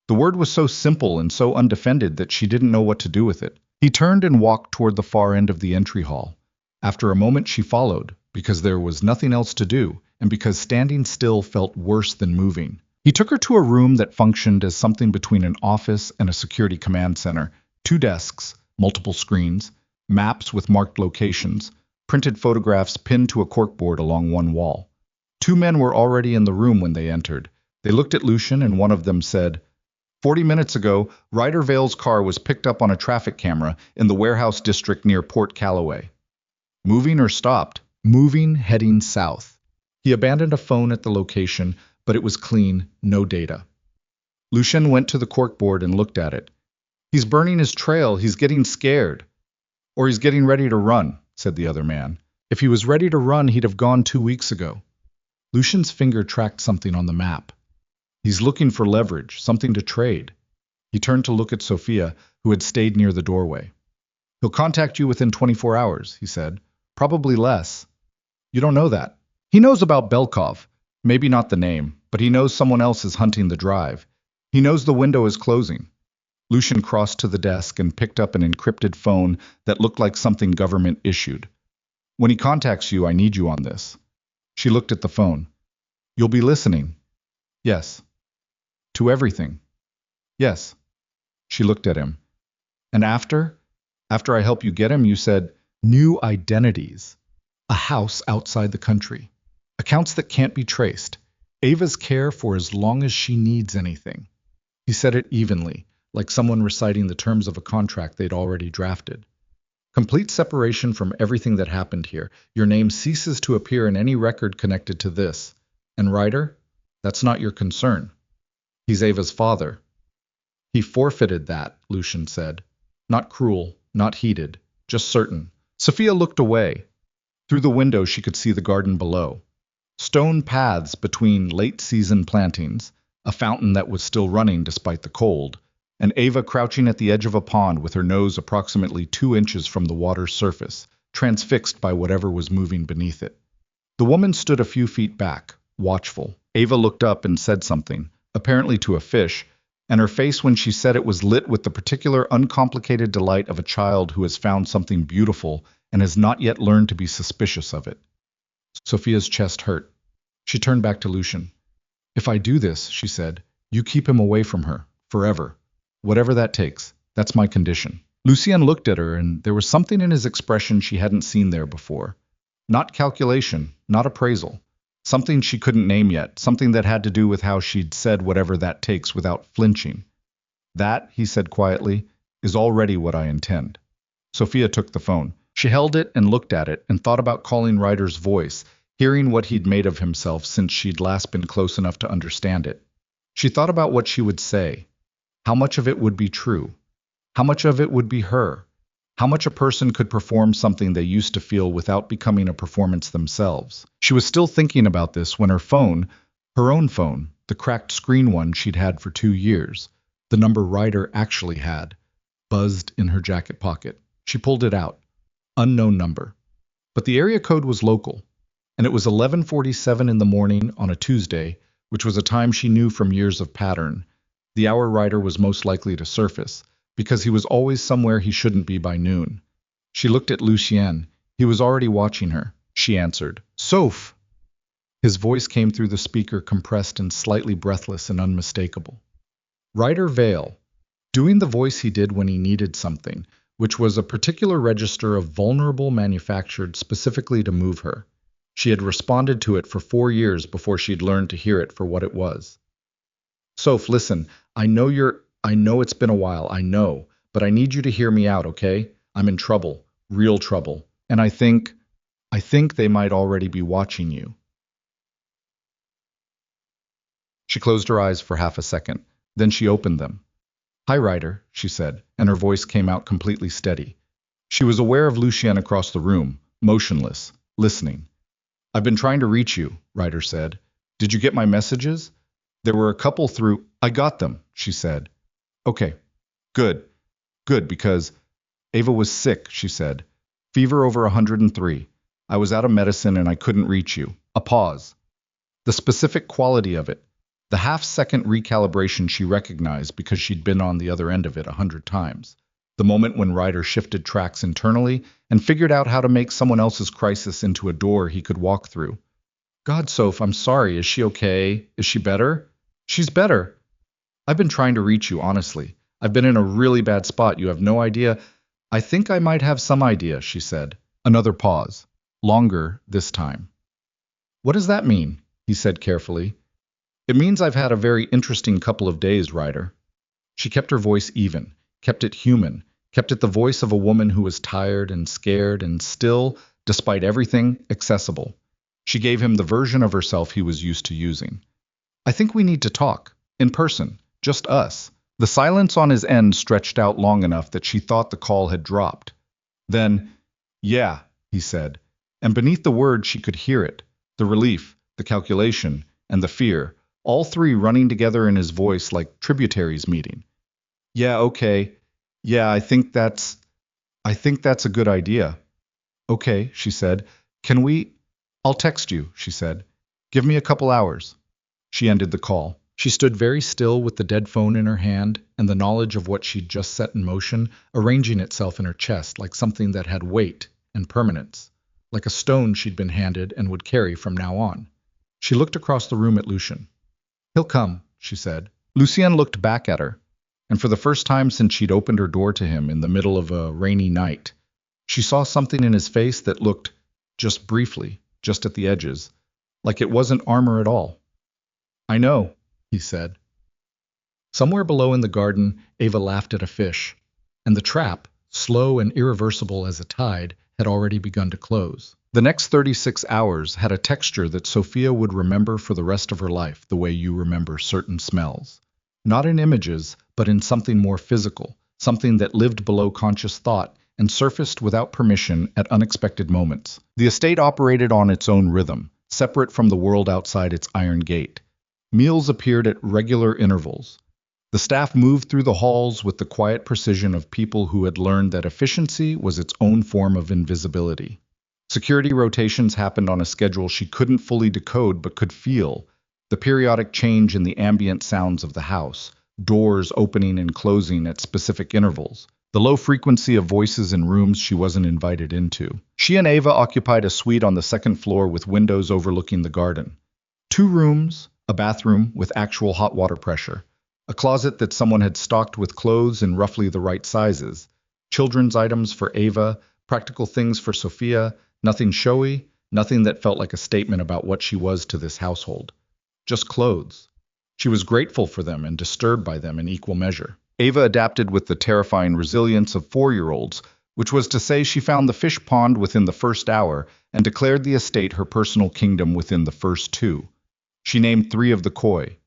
The word was so simple and so undefended that she didn't know what to do with it. He turned and walked toward the far end of the entry hall. After a moment she followed, because there was nothing else to do, and because standing still felt worse than moving. He took her to a room that functioned as something between an office and a security command center. 2 desks, multiple screens, maps with marked locations, printed photographs pinned to a corkboard along one wall. 2 men were already in the room when they entered. They looked at Lucien and one of them said, 40 minutes ago, Ryder Vale's car was picked up on a traffic camera in the warehouse district near Port Callaway. Moving or stopped? Moving, heading south. He abandoned a phone at the location, but it was clean, no data. Lucien went to the corkboard and looked at it. He's burning his trail, he's getting scared. Or he's getting ready to run, said the other man. If he was ready to run, he'd have gone 2 weeks ago. Lucien's finger tracked something on the map. He's looking for leverage, something to trade. He turned to look at Sophia, who had stayed near the doorway. He'll contact you within 24 hours, he said. Probably less. You don't know that. He knows about Belkov. Maybe not the name, but he knows someone else is hunting the drive. He knows the window is closing. Lucien crossed to the desk and picked up an encrypted phone that looked like something government issued. When he contacts you, I need you on this. She looked at the phone. You'll be listening. Yes. To everything. Yes. She looked at him. And after I help you get him, you said, new identities. A house outside the country. Accounts that can't be traced. Ava's care for as long as she needs anything. He said it evenly, like someone reciting the terms of a contract they'd already drafted. Complete separation from everything that happened here. Your name ceases to appear in any record connected to this. And Ryder, that's not your concern. He's Ava's father. He forfeited that, Lucien said. Not cruel, not heated, just certain. Sophia looked away. Through the window she could see the garden below. Stone paths between late-season plantings, a fountain that was still running despite the cold, and Ava crouching at the edge of a pond with her nose approximately 2 inches from the water's surface, transfixed by whatever was moving beneath it. The woman stood a few feet back, watchful. Ava looked up and said something, apparently to a fish, and her face when she said it was lit with the particular uncomplicated delight of a child who has found something beautiful and has not yet learned to be suspicious of it. Sophia's chest hurt. She turned back to Lucien. If I do this, she said, you keep him away from her, forever. Whatever that takes, that's my condition. Lucien looked at her, and there was something in his expression she hadn't seen there before. Not calculation, not appraisal. Something she couldn't name yet, something that had to do with how she'd said whatever that takes without flinching. That, he said quietly, is already what I intend. Sophia took the phone. She held it and looked at it and thought about calling Ryder's voice, hearing what he'd made of himself since she'd last been close enough to understand it. She thought about what she would say. How much of it would be true? How much of it would be her? How much a person could perform something they used to feel without becoming a performance themselves? She was still thinking about this when her phone, her own phone, the cracked screen one she'd had for 2 years, the number Ryder actually had, buzzed in her jacket pocket. She pulled it out. Unknown number. But the area code was local, and it was 11:47 in the morning on a Tuesday, which was a time she knew from years of pattern. The hour Ryder was most likely to surface, because he was always somewhere he shouldn't be by noon. She looked at Lucien. He was already watching her. She answered, Soph! His voice came through the speaker, compressed and slightly breathless and unmistakable. Ryder Vale, doing the voice he did when he needed something, which was a particular register of vulnerable manufactured specifically to move her. She had responded to it for 4 years before she'd learned to hear it for what it was. Soph, listen, I know it's been a while, I know, but I need you to hear me out, okay? I'm in trouble, real trouble, and I think they might already be watching you. She closed her eyes for half a second, then she opened them. Hi, Ryder, she said, and her voice came out completely steady. She was aware of Lucien across the room, motionless, listening. I've been trying to reach you, Ryder said. Did you get my messages? There were a couple through. I got them, she said. Okay, good, because Ava was sick, she said. Fever over 103. I was out of medicine and I couldn't reach you. A pause. The specific quality of it. The half-second recalibration she recognized because she'd been on the other end of it 100 times. The moment when Ryder shifted tracks internally and figured out how to make someone else's crisis into a door he could walk through. God, Soph, I'm sorry. Is she okay? Is she better? She's better. I've been trying to reach you, honestly. I've been in a really bad spot. You have no idea. I think I might have some idea, she said. Another pause. Longer this time. What does that mean? He said carefully. It means I've had a very interesting couple of days, Ryder. She kept her voice even, kept it human, kept it the voice of a woman who was tired and scared and still, despite everything, accessible. She gave him the version of herself he was used to using. I think we need to talk. In person. Just us. The silence on his end stretched out long enough that she thought the call had dropped. Then, yeah, he said, and beneath the word she could hear it, the relief, the calculation, and the fear, all three running together in his voice like tributaries meeting. Yeah, okay. Yeah, I think that's a good idea. Okay, she said. Can we? I'll text you, she said. Give me a couple hours. She ended the call. She stood very still with the dead phone in her hand and the knowledge of what she'd just set in motion arranging itself in her chest like something that had weight and permanence, like a stone she'd been handed and would carry from now on. She looked across the room at Lucien. He'll come, she said. Lucien looked back at her, and for the first time since she'd opened her door to him in the middle of a rainy night, she saw something in his face that looked, just briefly, just at the edges, like it wasn't armor at all. I know, he said. Somewhere below in the garden, Ava laughed at a fish, and the trap, slow and irreversible as a tide, had already begun to close. The next 36 hours had a texture that Sophia would remember for the rest of her life the way you remember certain smells. Not in images, but in something more physical, something that lived below conscious thought and surfaced without permission at unexpected moments. The estate operated on its own rhythm, separate from the world outside its iron gate. Meals appeared at regular intervals. The staff moved through the halls with the quiet precision of people who had learned that efficiency was its own form of invisibility. Security rotations happened on a schedule she couldn't fully decode but could feel, the periodic change in the ambient sounds of the house, doors opening and closing at specific intervals, the low frequency of voices in rooms she wasn't invited into. She and Ava occupied a suite on the second floor with windows overlooking the garden. 2 rooms, a bathroom with actual hot water pressure, a closet that someone had stocked with clothes in roughly the right sizes, children's items for Ava, practical things for Sophia, nothing showy, nothing that felt like a statement about what she was to this household. Just clothes. She was grateful for them and disturbed by them in equal measure. Ava adapted with the terrifying resilience of 4-year-olds, which was to say she found the fish pond within the first hour and declared the estate her personal kingdom within the first 2. She named 3 of the koi.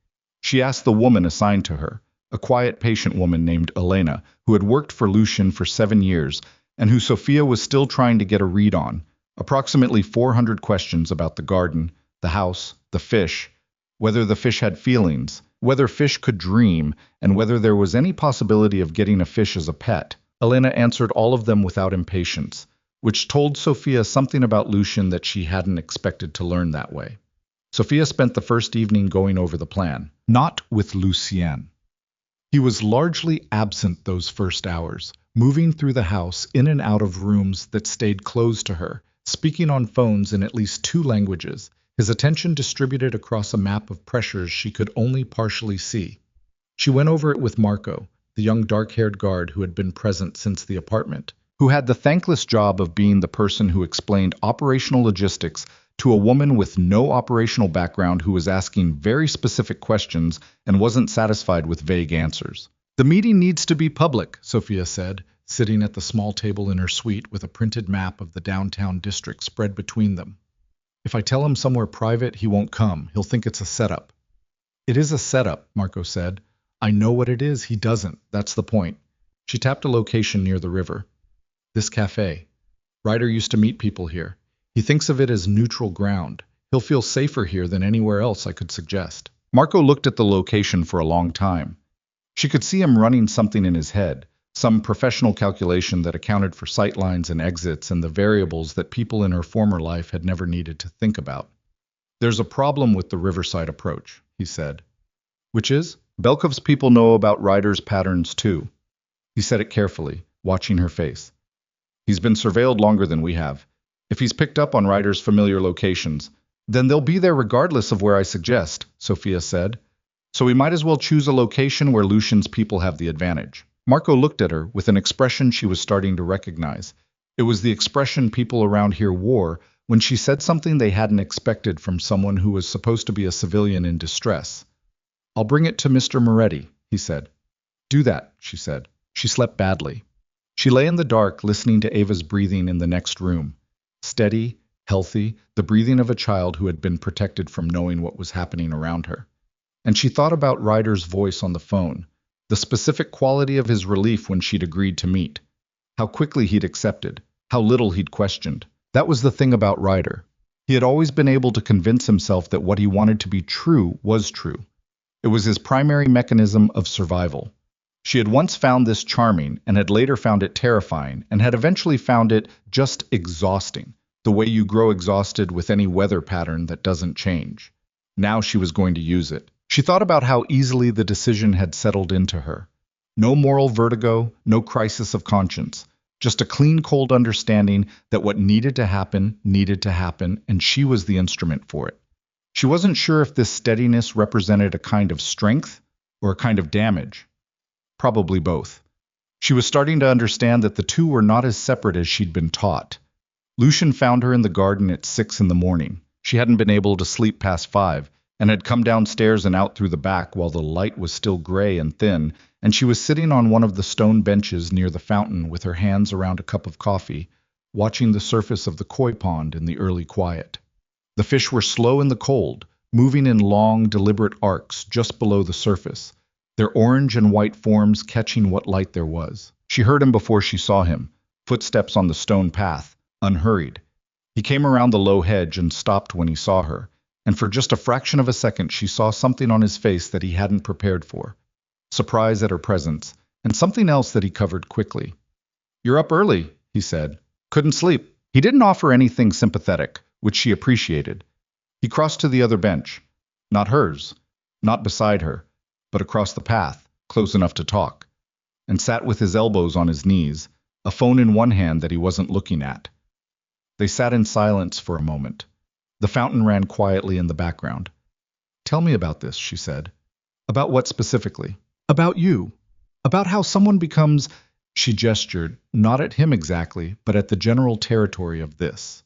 She asked the woman assigned to her, a quiet, patient woman named Elena, who had worked for Lucien for 7 years and who Sophia was still trying to get a read on, approximately 400 questions about the garden, the house, the fish, whether the fish had feelings, whether fish could dream, and whether there was any possibility of getting a fish as a pet. Elena answered all of them without impatience, which told Sophia something about Lucien that she hadn't expected to learn that way. Sophia spent the first evening going over the plan, not with Lucien. He was largely absent those first hours, moving through the house in and out of rooms that stayed closed to her, speaking on phones in at least 2 languages, his attention distributed across a map of pressures she could only partially see. She went over it with Marco, the young dark-haired guard who had been present since the apartment, who had the thankless job of being the person who explained operational logistics to a woman with no operational background who was asking very specific questions and wasn't satisfied with vague answers. The meeting needs to be public, Sophia said, sitting at the small table in her suite with a printed map of the downtown district spread between them. If I tell him somewhere private, he won't come. He'll think it's a setup. It is a setup, Marco said. I know what it is. He doesn't. That's the point. She tapped a location near the river. This cafe. Ryder used to meet people here. He thinks of it as neutral ground. He'll feel safer here than anywhere else I could suggest. Marco looked at the location for a long time. She could see him running something in his head, some professional calculation that accounted for sightlines and exits and the variables that people in her former life had never needed to think about. There's a problem with the Riverside approach, he said. Which is? Belkov's people know about Ryder's patterns too. He said it carefully, watching her face. He's been surveilled longer than we have. If he's picked up on Ryder's familiar locations, then they'll be there regardless of where I suggest, Sophia said. So we might as well choose a location where Lucien's people have the advantage. Marco looked at her with an expression she was starting to recognize. It was the expression people around here wore when she said something they hadn't expected from someone who was supposed to be a civilian in distress. I'll bring it to Mr. Moretti, he said. Do that, she said. She slept badly. She lay in the dark listening to Ava's breathing in the next room. Steady, healthy, the breathing of a child who had been protected from knowing what was happening around her. And she thought about Ryder's voice on the phone, the specific quality of his relief when she'd agreed to meet, how quickly he'd accepted, how little he'd questioned. That was the thing about Ryder. He had always been able to convince himself that what he wanted to be true was true. It was his primary mechanism of survival. She had once found this charming and had later found it terrifying and had eventually found it just exhausting, the way you grow exhausted with any weather pattern that doesn't change. Now she was going to use it. She thought about how easily the decision had settled into her. No moral vertigo, no crisis of conscience, just a clean, cold understanding that what needed to happen, and she was the instrument for it. She wasn't sure if this steadiness represented a kind of strength or a kind of damage. Probably both. She was starting to understand that the two were not as separate as she'd been taught. Lucien found her in the garden at 6 in the morning. She hadn't been able to sleep past 5, and had come downstairs and out through the back while the light was still gray and thin, and she was sitting on one of the stone benches near the fountain with her hands around a cup of coffee, watching the surface of the koi pond in the early quiet. The fish were slow in the cold, moving in long, deliberate arcs just below the surface, their orange and white forms catching what light there was. She heard him before she saw him, footsteps on the stone path, unhurried. He came around the low hedge and stopped when he saw her, and for just a fraction of a second she saw something on his face that he hadn't prepared for. Surprise at her presence, and something else that he covered quickly. "You're up early," he said. "Couldn't sleep." He didn't offer anything sympathetic, which she appreciated. He crossed to the other bench. Not hers, not beside her, but across the path, close enough to talk, and sat with his elbows on his knees, a phone in one hand that he wasn't looking at. They sat in silence for a moment. The fountain ran quietly in the background. "Tell me about this," she said. "About what specifically?" "About you. About how someone becomes—" She gestured, not at him exactly, but at the general territory of this.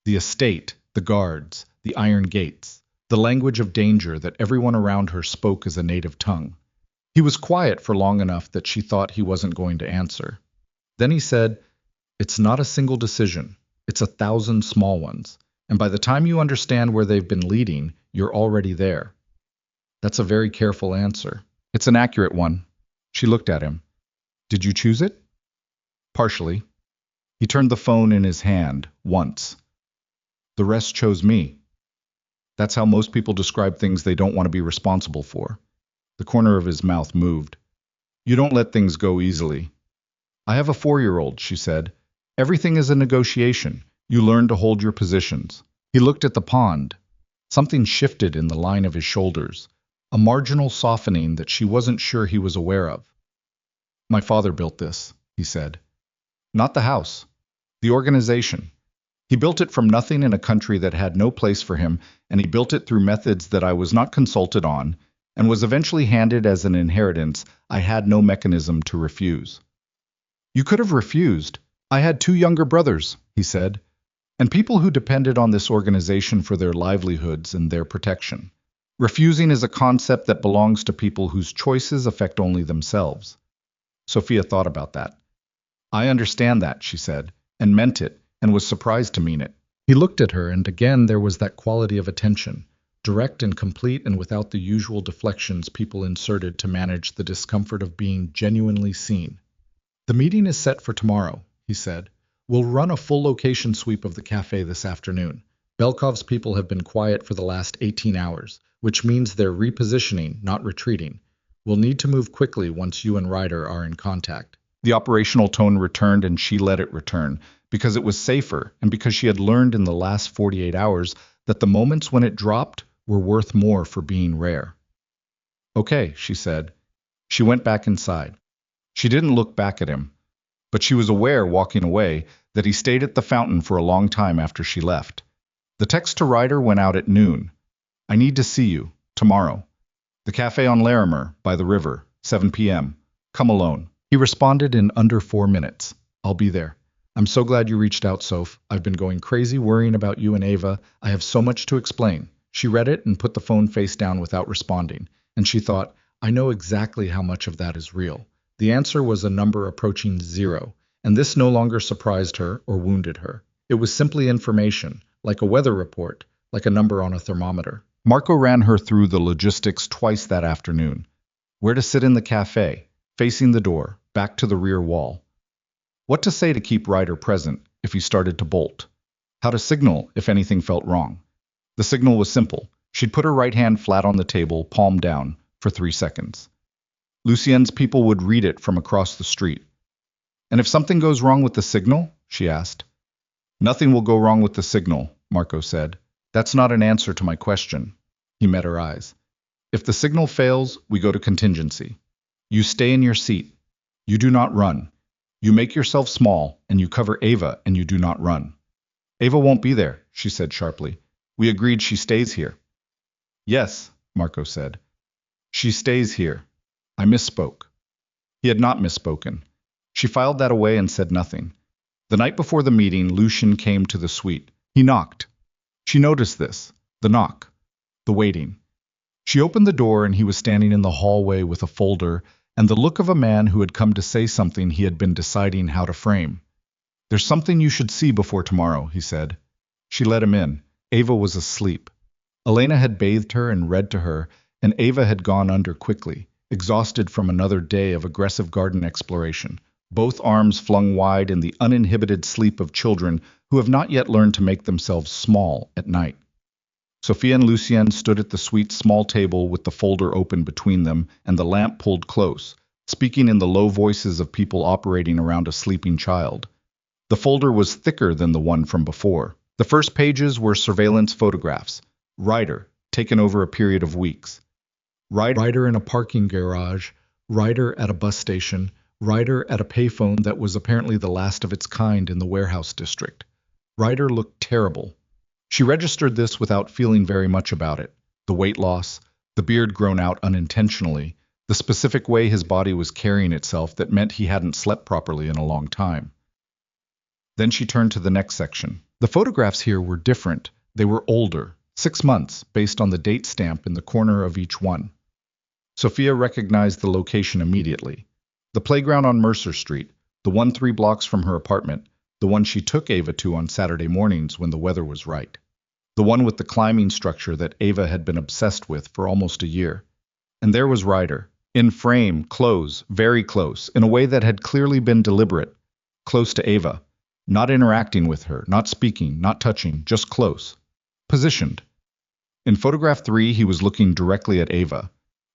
The estate, the guards, the iron gates, the language of danger that everyone around her spoke as a native tongue. He was quiet for long enough that she thought he wasn't going to answer. Then he said, "It's not a single decision. It's 1,000 small ones. And by the time you understand where they've been leading, you're already there." That's a very careful answer. It's an accurate one. She looked at him. "Did you choose it?" "Partially." He turned the phone in his hand, once. "The rest chose me." That's how most people describe things they don't want to be responsible for. The corner of his mouth moved. "You don't let things go easily." "I have a 4-year-old, she said. "Everything is a negotiation. You learn to hold your positions." He looked at the pond. Something shifted in the line of his shoulders, a marginal softening that she wasn't sure he was aware of. "My father built this," he said. "Not the house. The organization. He built it from nothing in a country that had no place for him, and he built it through methods that I was not consulted on, and was eventually handed as an inheritance I had no mechanism to refuse." "You could have refused. I had 2 younger brothers," he said, "and people who depended on this organization for their livelihoods and their protection. Refusing is a concept that belongs to people whose choices affect only themselves." Sophia thought about that. "I understand that," she said, and meant it, and was surprised to mean it. He looked at her, and again there was that quality of attention, direct and complete and without the usual deflections people inserted to manage the discomfort of being genuinely seen. "The meeting is set for tomorrow," he said. "We'll run a full location sweep of the cafe this afternoon. Belkov's people have been quiet for the last 18 hours, which means they're repositioning, not retreating. We'll need to move quickly once you and Ryder are in contact." The operational tone returned, and she let it return, because it was safer and because she had learned in the last 48 hours that the moments when it dropped were worth more for being rare. "Okay," she said. She went back inside. She didn't look back at him, but she was aware, walking away, that he stayed at the fountain for a long time after she left. The text to Ryder went out at noon. "I need to see you, tomorrow. The cafe on Larimer, by the river, 7 p.m. Come alone." He responded in under 4 minutes. "I'll be there. I'm so glad you reached out, Soph. I've been going crazy worrying about you and Ava. I have so much to explain." She read it and put the phone face down without responding, and she thought, "I know exactly how much of that is real." The answer was a number approaching 0, and this no longer surprised her or wounded her. It was simply information, like a weather report, like a number on a thermometer. Marco ran her through the logistics twice that afternoon. Where to sit in the cafe, facing the door, back to the rear wall. What to say to keep Ryder present if he started to bolt. How to signal if anything felt wrong. The signal was simple. She'd put her right hand flat on the table, palm down, for 3 seconds. Lucien's people would read it from across the street. And if something goes wrong with the signal? She asked. Nothing will go wrong with the signal, Marco said. That's not an answer to my question. He met her eyes. If the signal fails, we go to contingency. You stay in your seat. You do not run. You make yourself small, and you cover Ava, and you do not run. Ava won't be there, she said sharply. We agreed she stays here. Yes, Marco said. She stays here. I misspoke. He had not misspoken. She filed that away and said nothing. The night before the meeting, Lucien came to the suite. He knocked. She noticed this. The knock. The waiting. She opened the door and he was standing in the hallway with a folder and the look of a man who had come to say something he had been deciding how to frame. There's something you should see before tomorrow, he said. She let him in. Ava was asleep. Elena had bathed her and read to her, and Ava had gone under quickly, exhausted from another day of aggressive garden exploration, both arms flung wide in the uninhibited sleep of children who have not yet learned to make themselves small at night. Sophia and Lucien stood at the suite's small table with the folder open between them and the lamp pulled close, speaking in the low voices of people operating around a sleeping child. The folder was thicker than the one from before. The first pages were surveillance photographs. Ryder, taken over a period of weeks. Ryder in a parking garage, Ryder at a bus station, Ryder at a payphone that was apparently the last of its kind in the warehouse district. Ryder looked terrible. She registered this without feeling very much about it. The weight loss, the beard grown out unintentionally, the specific way his body was carrying itself that meant he hadn't slept properly in a long time. Then she turned to the next section. The photographs here were different. They were older, 6 months, based on the date stamp in the corner of each one. Sophia recognized the location immediately. The playground on Mercer Street, the one 3 blocks from her apartment, the one she took Ava to on Saturday mornings when the weather was right. The one with the climbing structure that Ava had been obsessed with for almost a year. And there was Ryder, in frame, close, very close, in a way that had clearly been deliberate, close to Ava, not interacting with her, not speaking, not touching, just close, positioned. In photograph 3, he was looking directly at Ava.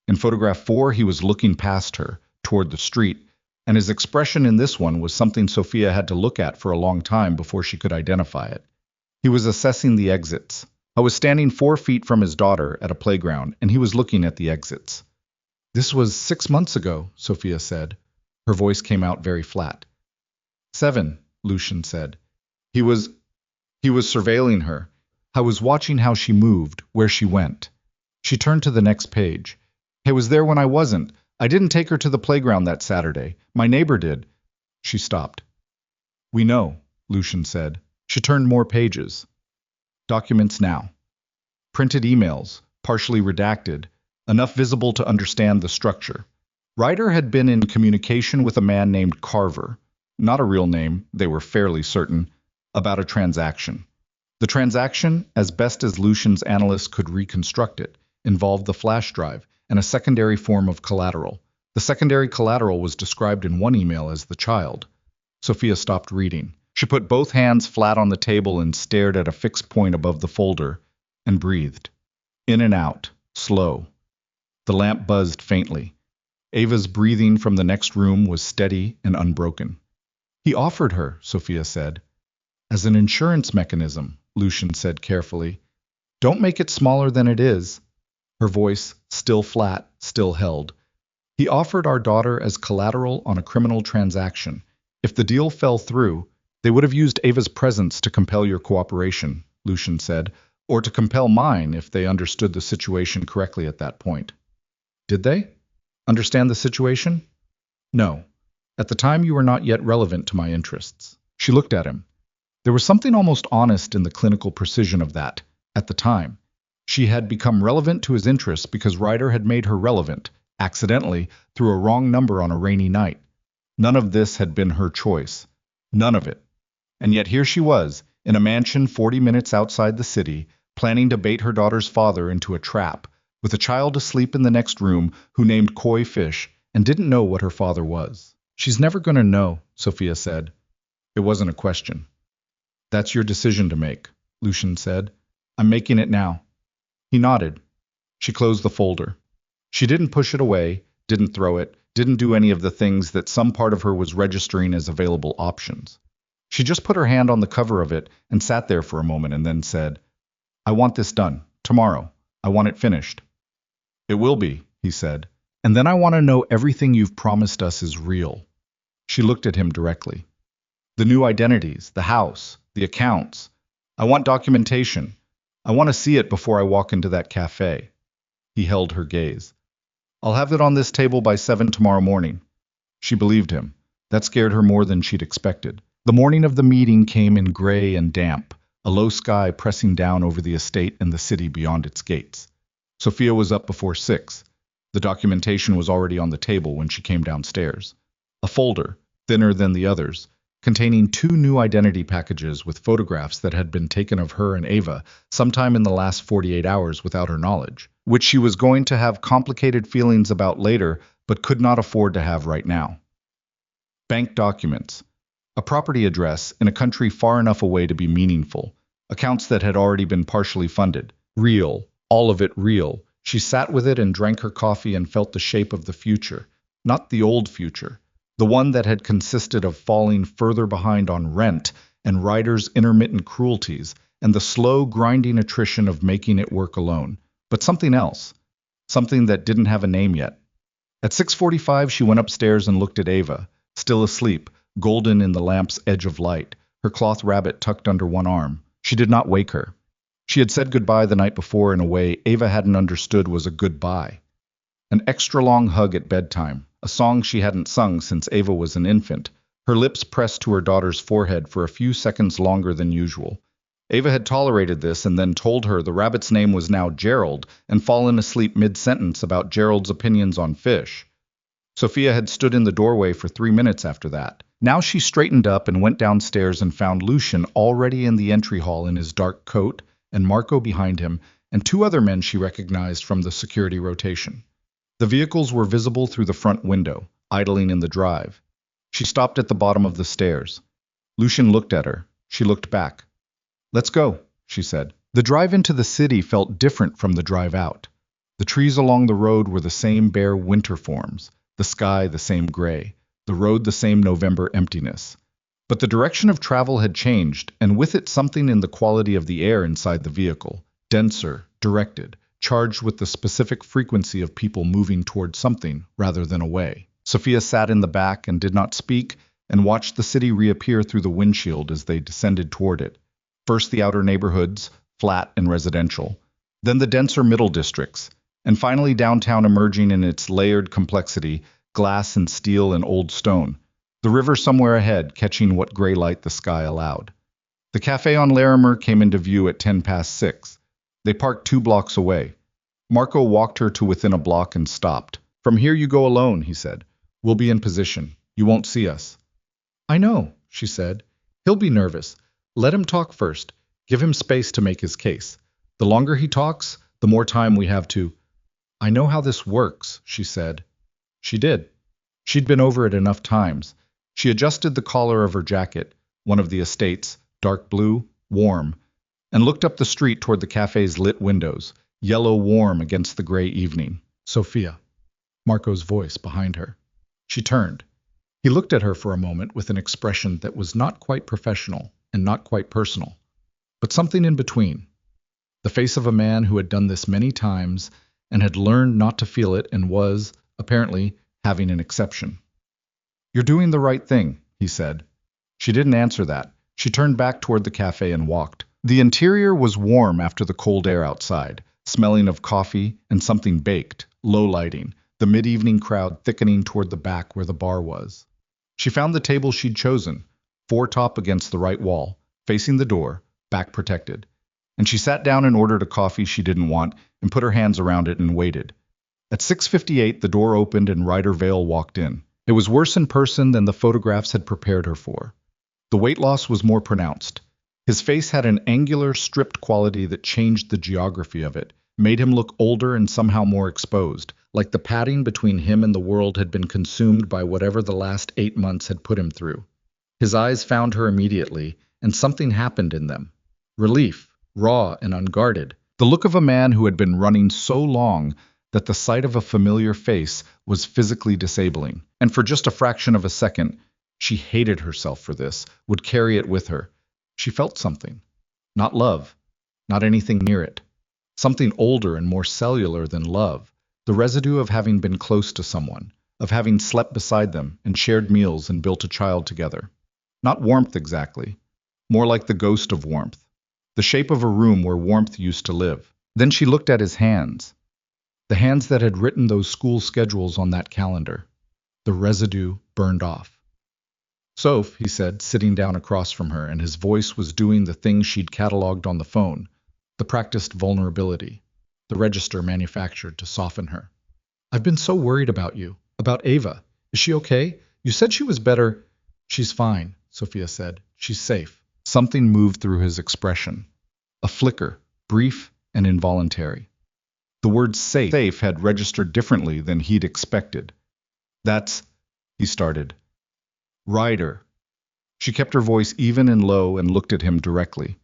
In photograph 4, he was looking past her, toward the street, and his expression in this one was something Sophia had to look at for a long time before she could identify it. He was assessing the exits. I was standing 4 feet from his daughter at a playground, and he was looking at the exits. This was 6 months ago, Sophia said. Her voice came out very flat. 7, Lucien said. He was surveilling her. I was watching how she moved, where she went. She turned to the next page. I was there when I wasn't. I didn't take her to the playground that Saturday. My neighbor did. She stopped. We know, Lucien said. She turned more pages. Documents now. Printed emails, partially redacted, enough visible to understand the structure. Ryder had been in communication with a man named Carver, not a real name, they were fairly certain, about a transaction. The transaction, as best as Lucien's analysts could reconstruct it, involved the flash drive and a secondary form of collateral. The secondary collateral was described in one email as the child. Sophia stopped reading. She put both hands flat on the table and stared at a fixed point above the folder, and breathed. In and out, slow. The lamp buzzed faintly. Ava's breathing from the next room was steady and unbroken. He offered her, Sophia said. As an insurance mechanism, Lucien said carefully. Don't make it smaller than it is. Her voice, still flat, still held. He offered our daughter as collateral on a criminal transaction. If the deal fell through, they would have used Ava's presence to compel your cooperation, Lucien said, or to compel mine if they understood the situation correctly at that point. Did they? Understand the situation? No. At the time you were not yet relevant to my interests. She looked at him. There was something almost honest in the clinical precision of that, at the time. She had become relevant to his interests because Ryder had made her relevant, accidentally, through a wrong number on a rainy night. None of this had been her choice. None of it. And yet here she was, in a mansion 40 minutes outside the city, planning to bait her daughter's father into a trap, with a child asleep in the next room who named Koi Fish and didn't know what her father was. She's never going to know, Sophia said. It wasn't a question. That's your decision to make, Lucien said. I'm making it now. He nodded. She closed the folder. She didn't push it away, didn't throw it, didn't do any of the things that some part of her was registering as available options. She just put her hand on the cover of it and sat there for a moment and then said, I want this done. Tomorrow. I want it finished. It will be, he said. And then I want to know everything you've promised us is real. She looked at him directly. The new identities, the house, the accounts. I want documentation. I want to see it before I walk into that cafe. He held her gaze. I'll have it on this table by 7 tomorrow morning. She believed him. That scared her more than she'd expected. The morning of the meeting came in gray and damp, a low sky pressing down over the estate and the city beyond its gates. Sophia was up before 6. The documentation was already on the table when she came downstairs. A folder, thinner than the others, containing 2 new identity packages with photographs that had been taken of her and Ava sometime in the last 48 hours without her knowledge, which she was going to have complicated feelings about later but could not afford to have right now. Bank documents. A property address in a country far enough away to be meaningful. Accounts that had already been partially funded. Real. All of it real. She sat with it and drank her coffee and felt the shape of the future. Not the old future. The one that had consisted of falling further behind on rent and Ryder's intermittent cruelties and the slow, grinding attrition of making it work alone. But something else. Something that didn't have a name yet. At 6:45 she went upstairs and looked at Ava, still asleep, golden in the lamp's edge of light, her cloth rabbit tucked under one arm. She did not wake her. She had said goodbye the night before in a way Ava hadn't understood was a goodbye. An extra long hug at bedtime, a song she hadn't sung since Ava was an infant, her lips pressed to her daughter's forehead for a few seconds longer than usual. Ava had tolerated this and then told her the rabbit's name was now Gerald and fallen asleep mid-sentence about Gerald's opinions on fish. Sophia had stood in the doorway for 3 minutes after that. Now she straightened up and went downstairs and found Lucien already in the entry hall in his dark coat, and Marco behind him, and 2 other men she recognized from the security rotation. The vehicles were visible through the front window, idling in the drive. She stopped at the bottom of the stairs. Lucien looked at her. She looked back. Let's go, she said. The drive into the city felt different from the drive out. The trees along the road were the same bare winter forms, the sky the same gray, the road the same November emptiness. But the direction of travel had changed, and with it something in the quality of the air inside the vehicle, denser, directed, charged with the specific frequency of people moving toward something rather than away. Sophia sat in the back and did not speak, and watched the city reappear through the windshield as they descended toward it. First the outer neighborhoods, flat and residential, then the denser middle districts, and finally downtown emerging in its layered complexity, glass and steel and old stone. The river somewhere ahead catching what gray light the sky allowed. The cafe on Larimer came into view at 6:10. They parked 2 blocks away. Marco walked her to within a block and stopped. From here you go alone, he said. We'll be in position. You won't see us. I know, she said. He'll be nervous. Let him talk first. Give him space to make his case. The longer he talks, the more time we have to... I know how this works, she said. She did. She'd been over it enough times. She adjusted the collar of her jacket, one of the estates, dark blue, warm, and looked up the street toward the cafe's lit windows, yellow warm against the gray evening. Sophia. Marco's voice behind her. She turned. He looked at her for a moment with an expression that was not quite professional and not quite personal, but something in between. The face of a man who had done this many times and had learned not to feel it and was, apparently, having an exception. You're doing the right thing, he said. She didn't answer that. She turned back toward the cafe and walked. The interior was warm after the cold air outside, smelling of coffee and something baked, low lighting, the mid-evening crowd thickening toward the back where the bar was. She found the table she'd chosen, foretop against the right wall, facing the door, back protected. And she sat down and ordered a coffee she didn't want and put her hands around it and waited. At 6:58, the door opened and Ryder Vale walked in. It was worse in person than the photographs had prepared her for. The weight loss was more pronounced. His face had an angular, stripped quality that changed the geography of it, made him look older and somehow more exposed, like the padding between him and the world had been consumed by whatever the last 8 months had put him through. His eyes found her immediately, and something happened in them. Relief, raw and unguarded. The look of a man who had been running so long that the sight of a familiar face was physically disabling. And for just a fraction of a second, she hated herself for this, would carry it with her. She felt something. Not love. Not anything near it. Something older and more cellular than love. The residue of having been close to someone, of having slept beside them and shared meals and built a child together. Not warmth exactly. More like the ghost of warmth. The shape of a room where warmth used to live. Then she looked at his hands. The hands that had written those school schedules on that calendar. The residue burned off. "Soph," he said, sitting down across from her, and his voice was doing the thing she'd catalogued on the phone, the practiced vulnerability, the register manufactured to soften her. "I've been so worried about you, about Ava. Is she okay? You said she was better." "She's fine," Sophia said. "She's safe." Something moved through his expression. A flicker, brief and involuntary. The word safe had registered differently than he'd expected. "That's," he started. "Ryder." She kept her voice even and low and looked at him directly.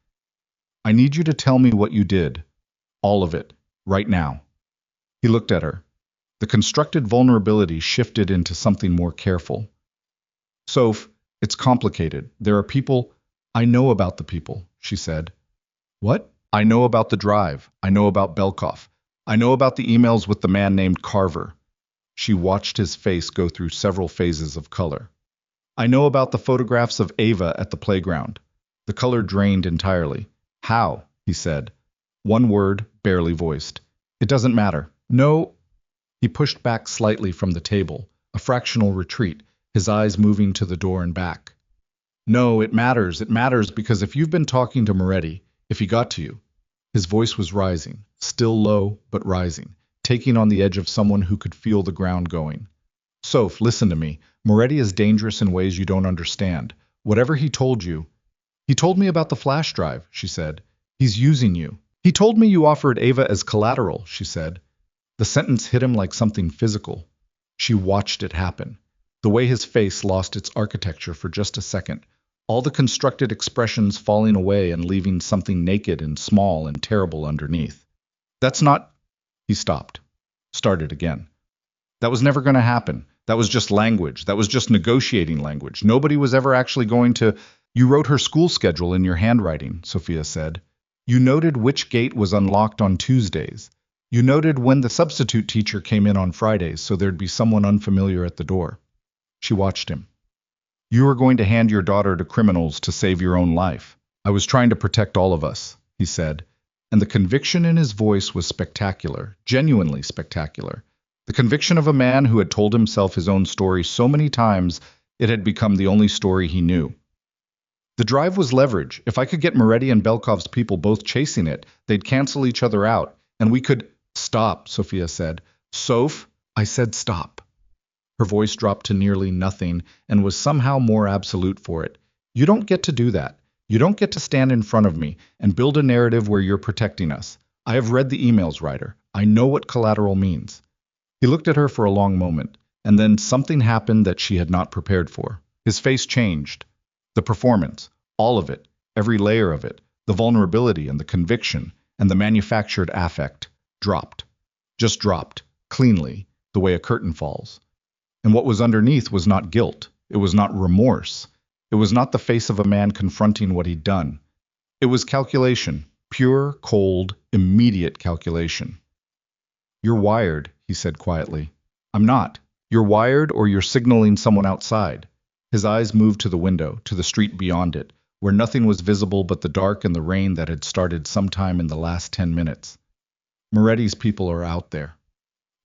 "I need you to tell me what you did. All of it. Right now." He looked at her. The constructed vulnerability shifted into something more careful. "Soph, it's complicated. There are people—" "I know about the people," she said. "What?" "I know about the drive. I know about Belkov. I know about the emails with the man named Carver." She watched his face go through several phases of color. "I know about the photographs of Ava at the playground." The color drained entirely. "How?" he said. One word, barely voiced. "It doesn't matter." "No." He pushed back slightly from the table, a fractional retreat, his eyes moving to the door and back. "No, it matters. It matters because if you've been talking to Moretti, if he got to you." His voice was rising, still low, but rising, taking on the edge of someone who could feel the ground going. "Soph, listen to me. Moretti is dangerous in ways you don't understand. Whatever he told you—" "He told me about the flash drive," she said. "He's using you." "He told me you offered Ava as collateral," she said. The sentence hit him like something physical. She watched it happen. The way his face lost its architecture for just a second, all the constructed expressions falling away and leaving something naked and small and terrible underneath. "That's not—" He stopped. Started again. "That was never going to happen. That was just language. That was just negotiating language. Nobody was ever actually going to—" "You wrote her school schedule in your handwriting," Sophia said. "You noted which gate was unlocked on Tuesdays. You noted when the substitute teacher came in on Fridays, so there'd be someone unfamiliar at the door." She watched him. "You were going to hand your daughter to criminals to save your own life." "I was trying to protect all of us," he said, and the conviction in his voice was spectacular, genuinely spectacular. The conviction of a man who had told himself his own story so many times it had become the only story he knew. "The drive was leverage. If I could get Moretti and Belkov's people both chasing it, they'd cancel each other out, and we could—" "Stop," Sophia said. "Soph," I said stop. Her voice dropped to nearly nothing and was somehow more absolute for it. "You don't get to do that. You don't get to stand in front of me and build a narrative where you're protecting us. I have read the emails, Ryder. I know what collateral means." He looked at her for a long moment, and then something happened that she had not prepared for. His face changed. The performance, all of it, every layer of it, the vulnerability and the conviction and the manufactured affect, dropped. Just dropped, cleanly, the way a curtain falls. And what was underneath was not guilt. It was not remorse. It was not the face of a man confronting what he'd done. It was calculation, pure, cold, immediate calculation. "You're wired," he said quietly. "I'm not. You're wired or you're signaling someone outside." His eyes moved to the window, to the street beyond it, where nothing was visible but the dark and the rain that had started sometime in the last 10 minutes. "Moretti's people are out there."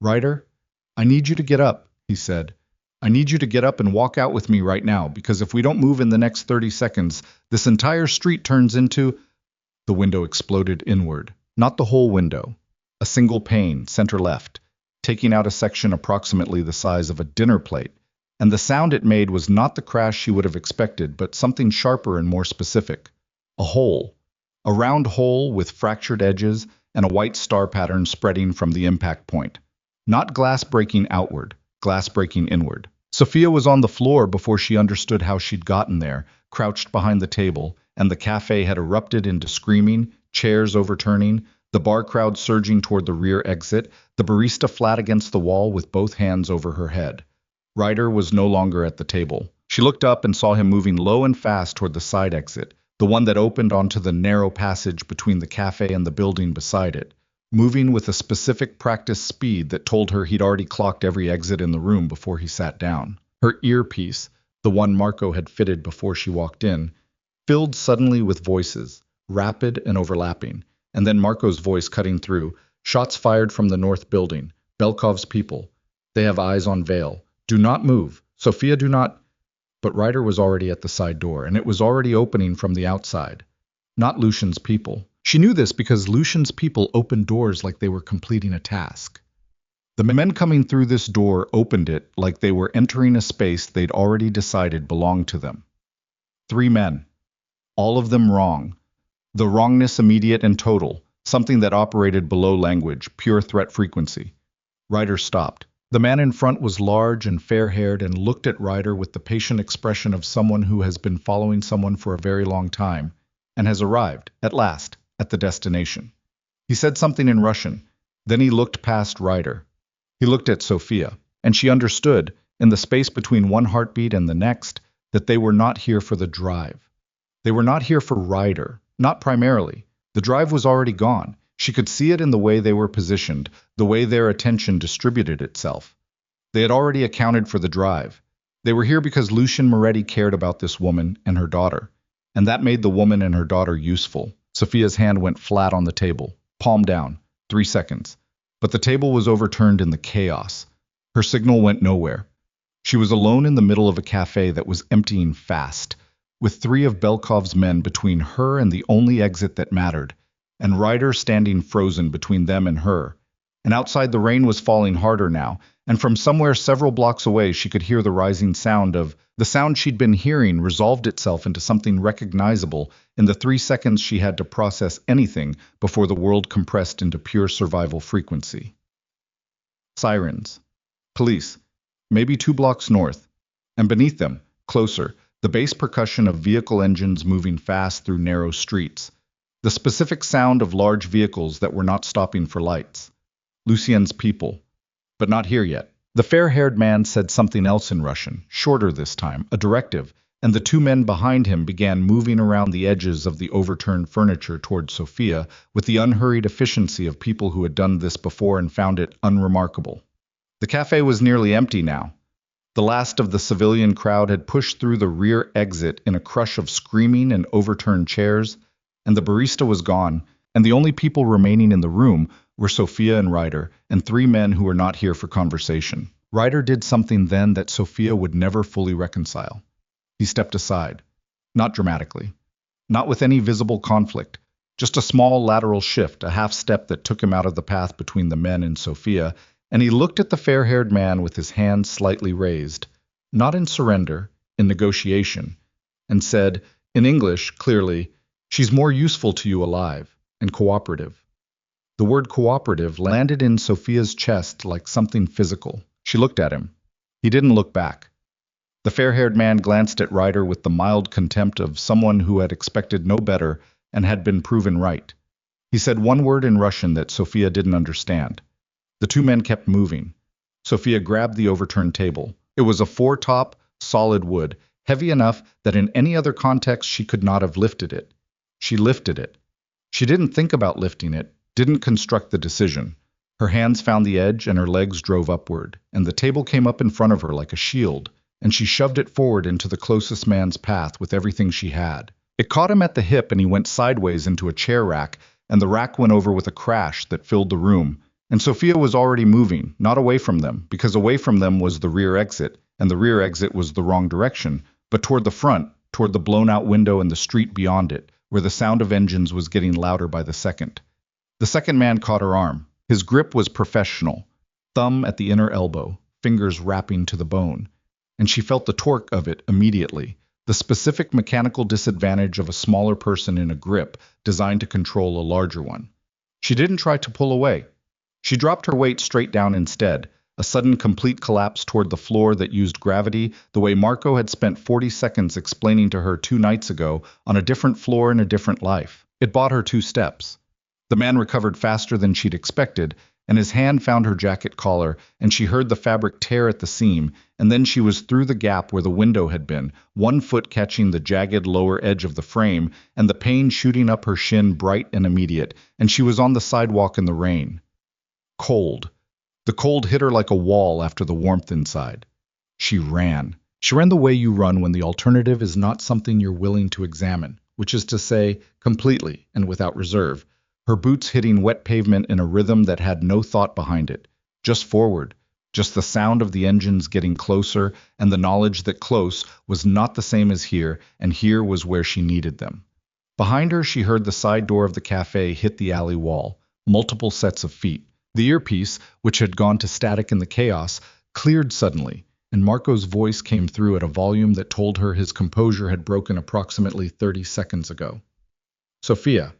"Ryder, I need you to get up," he said. "I need you to get up and walk out with me right now, because if we don't move in the next 30 seconds, this entire street turns into—" The window exploded inward. Not the whole window. A single pane, center left, taking out a section approximately the size of a dinner plate, and the sound it made was not the crash she would have expected, but something sharper and more specific. A hole. A round hole with fractured edges and a white star pattern spreading from the impact point. Not glass breaking outward, glass breaking inward. Sophia was on the floor before she understood how she'd gotten there, crouched behind the table, and the cafe had erupted into screaming, chairs overturning, the bar crowd surging toward the rear exit, the barista flat against the wall with both hands over her head. Ryder was no longer at the table. She looked up and saw him moving low and fast toward the side exit, the one that opened onto the narrow passage between the cafe and the building beside it, moving with a specific practice speed that told her he'd already clocked every exit in the room before he sat down. Her earpiece, the one Marco had fitted before she walked in, filled suddenly with voices, rapid and overlapping, and then Marco's voice cutting through. Shots fired from the north building. Belkov's people. They have eyes on Vale. Do not move. Sophia, do not... But Ryder was already at the side door, and it was already opening from the outside. Not Lucien's people. She knew this because Lucien's people opened doors like they were completing a task. The men coming through this door opened it like they were entering a space they'd already decided belonged to them. 3 men. All of them wrong. The wrongness immediate and total, something that operated below language, pure threat frequency. Ryder stopped. The man in front was large and fair-haired and looked at Ryder with the patient expression of someone who has been following someone for a very long time and has arrived, at last, at the destination. He said something in Russian. Then he looked past Ryder. He looked at Sophia, and she understood, in the space between one heartbeat and the next, that they were not here for the drive. They were not here for Ryder, not primarily. The drive was already gone. She could see it in the way they were positioned, the way their attention distributed itself. They had already accounted for the drive. They were here because Lucien Moretti cared about this woman and her daughter, and that made the woman and her daughter useful. Sophia's hand went flat on the table, palm down, 3 seconds. But the table was overturned in the chaos. Her signal went nowhere. She was alone in the middle of a cafe that was emptying fast, with 3 of Belkov's men between her and the only exit that mattered, and Ryder standing frozen between them and her. And outside the rain was falling harder now, and from somewhere several blocks away she could hear the rising sound of... The sound she'd been hearing resolved itself into something recognizable in the 3 seconds she had to process anything before the world compressed into pure survival frequency. Sirens. Police. Maybe 2 blocks north. And beneath them, closer, the bass percussion of vehicle engines moving fast through narrow streets. The specific sound of large vehicles that were not stopping for lights. Lucien's people. But not here yet. The fair-haired man said something else in Russian, shorter this time, a directive, and the 2 men behind him began moving around the edges of the overturned furniture toward Sophia with the unhurried efficiency of people who had done this before and found it unremarkable. The cafe was nearly empty now. The last of the civilian crowd had pushed through the rear exit in a crush of screaming and overturned chairs, and the barista was gone, and the only people remaining in the room were Sophia and Ryder, and 3 men who were not here for conversation. Ryder did something then that Sophia would never fully reconcile. He stepped aside. Not dramatically. Not with any visible conflict. Just a small lateral shift, a half step that took him out of the path between the men and Sophia, and he looked at the fair-haired man with his hands slightly raised, not in surrender, in negotiation, and said, in English, clearly, "She's more useful to you alive, and cooperative." The word cooperative landed in Sophia's chest like something physical. She looked at him. He didn't look back. The fair-haired man glanced at Ryder with the mild contempt of someone who had expected no better and had been proven right. He said one word in Russian that Sophia didn't understand. The 2 men kept moving. Sophia grabbed the overturned table. It was a 4-top, solid wood, heavy enough that in any other context she could not have lifted it. She lifted it. She didn't think about lifting it, didn't construct the decision. Her hands found the edge and her legs drove upward, and the table came up in front of her like a shield, and she shoved it forward into the closest man's path with everything she had. It caught him at the hip and he went sideways into a chair rack, and the rack went over with a crash that filled the room. And Sophia was already moving, not away from them, because away from them was the rear exit, and the rear exit was the wrong direction, but toward the front, toward the blown-out window and the street beyond it, where the sound of engines was getting louder by the second. The second man caught her arm. His grip was professional, thumb at the inner elbow, fingers wrapping to the bone, and she felt the torque of it immediately, the specific mechanical disadvantage of a smaller person in a grip designed to control a larger one. She didn't try to pull away. She dropped her weight straight down instead, a sudden complete collapse toward the floor that used gravity, the way Marco had spent 40 seconds explaining to her 2 nights ago on a different floor in a different life. It bought her 2 steps. The man recovered faster than she'd expected, and his hand found her jacket collar, and she heard the fabric tear at the seam, and then she was through the gap where the window had been, one foot catching the jagged lower edge of the frame, and the pain shooting up her shin bright and immediate, and she was on the sidewalk in the rain. Cold. The cold hit her like a wall after the warmth inside. She ran. She ran the way you run when the alternative is not something you're willing to examine, which is to say, completely and without reserve. Her boots hitting wet pavement in a rhythm that had no thought behind it. Just forward. Just the sound of the engines getting closer, and the knowledge that close was not the same as here, and here was where she needed them. Behind her, she heard the side door of the cafe hit the alley wall. Multiple sets of feet. The earpiece, which had gone to static in the chaos, cleared suddenly, and Marco's voice came through at a volume that told her his composure had broken approximately 30 seconds ago. Sophia.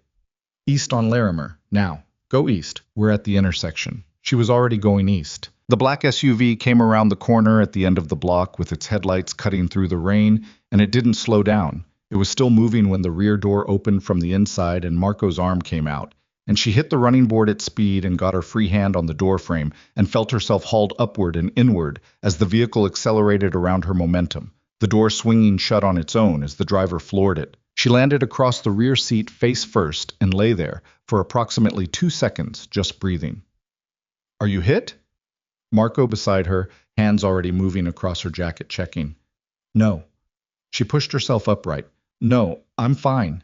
East on Larimer. Now. Go east. We're at the intersection. She was already going east. The black SUV came around the corner at the end of the block with its headlights cutting through the rain, and it didn't slow down. It was still moving when the rear door opened from the inside and Marco's arm came out, and she hit the running board at speed and got her free hand on the door frame and felt herself hauled upward and inward as the vehicle accelerated around her momentum, the door swinging shut on its own as the driver floored it. She landed across the rear seat face first and lay there for approximately 2 seconds, just breathing. Are you hit? Marco beside her, hands already moving across her jacket checking. No. She pushed herself upright. No, I'm fine.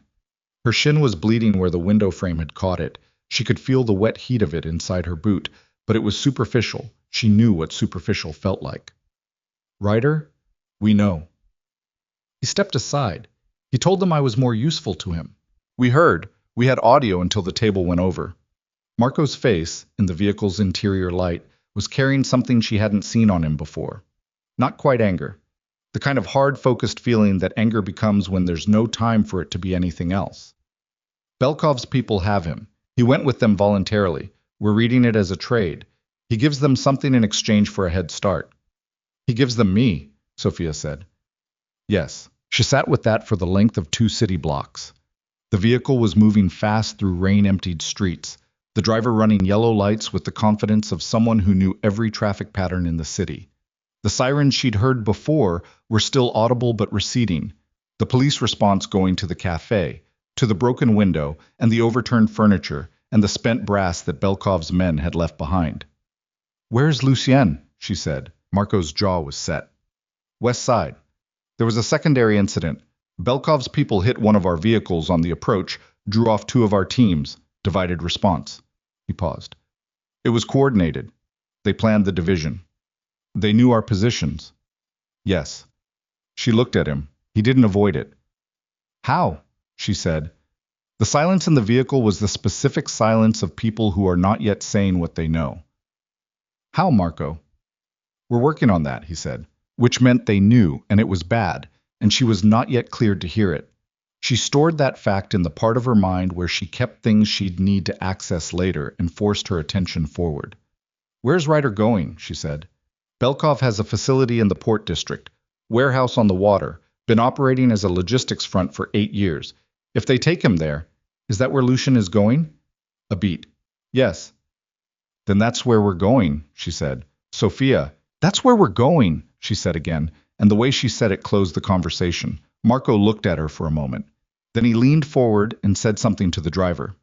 Her shin was bleeding where the window frame had caught it. She could feel the wet heat of it inside her boot, but it was superficial. She knew what superficial felt like. Ryder? We know. He stepped aside. He told them I was more useful to him. We heard. We had audio until the table went over. Marco's face, in the vehicle's interior light, was carrying something she hadn't seen on him before. Not quite anger. The kind of hard-focused feeling that anger becomes when there's no time for it to be anything else. Belkov's people have him. He went with them voluntarily. We're reading it as a trade. He gives them something in exchange for a head start. He gives them me, Sophia said. Yes. She sat with that for the length of 2 city blocks. The vehicle was moving fast through rain-emptied streets, the driver running yellow lights with the confidence of someone who knew every traffic pattern in the city. The sirens she'd heard before were still audible but receding, the police response going to the cafe, to the broken window and the overturned furniture and the spent brass that Belkov's men had left behind. Where's Lucien? She said. Marco's jaw was set. West side. There was a secondary incident. Belkov's people hit one of our vehicles on the approach, drew off 2 of our teams, divided response. He paused. It was coordinated. They planned the division. They knew our positions. Yes. She looked at him. He didn't avoid it. How? She said. The silence in the vehicle was the specific silence of people who are not yet saying what they know. How, Marco? We're working on that, he said. Which meant they knew, and it was bad, and she was not yet cleared to hear it. She stored that fact in the part of her mind where she kept things she'd need to access later and forced her attention forward. Where's Ryder going? She said. Belkov has a facility in the Port District, warehouse on the water, been operating as a logistics front for 8 years. If they take him there, is that where Lucien is going? A beat. Yes. Then that's where we're going, she said. Sophia, that's where we're going, she said again, and the way she said it closed the conversation. Marco looked at her for a moment. Then he leaned forward and said something to the driver.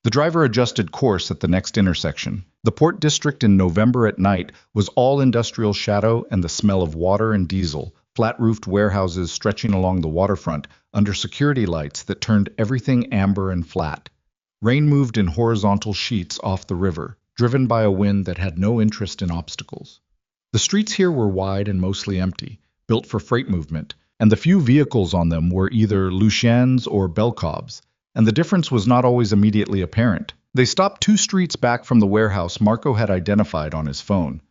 The driver adjusted course at the next intersection. The Port District in November at night was all industrial shadow and the smell of water and diesel, flat-roofed warehouses stretching along the waterfront under security lights that turned everything amber and flat. Rain moved in horizontal sheets off the river, driven by a wind that had no interest in obstacles. The streets here were wide and mostly empty, built for freight movement, and the few vehicles on them were either Lucien's or Belkov's, and the difference was not always immediately apparent. They stopped 2 streets back from the warehouse Marco had identified on his phone.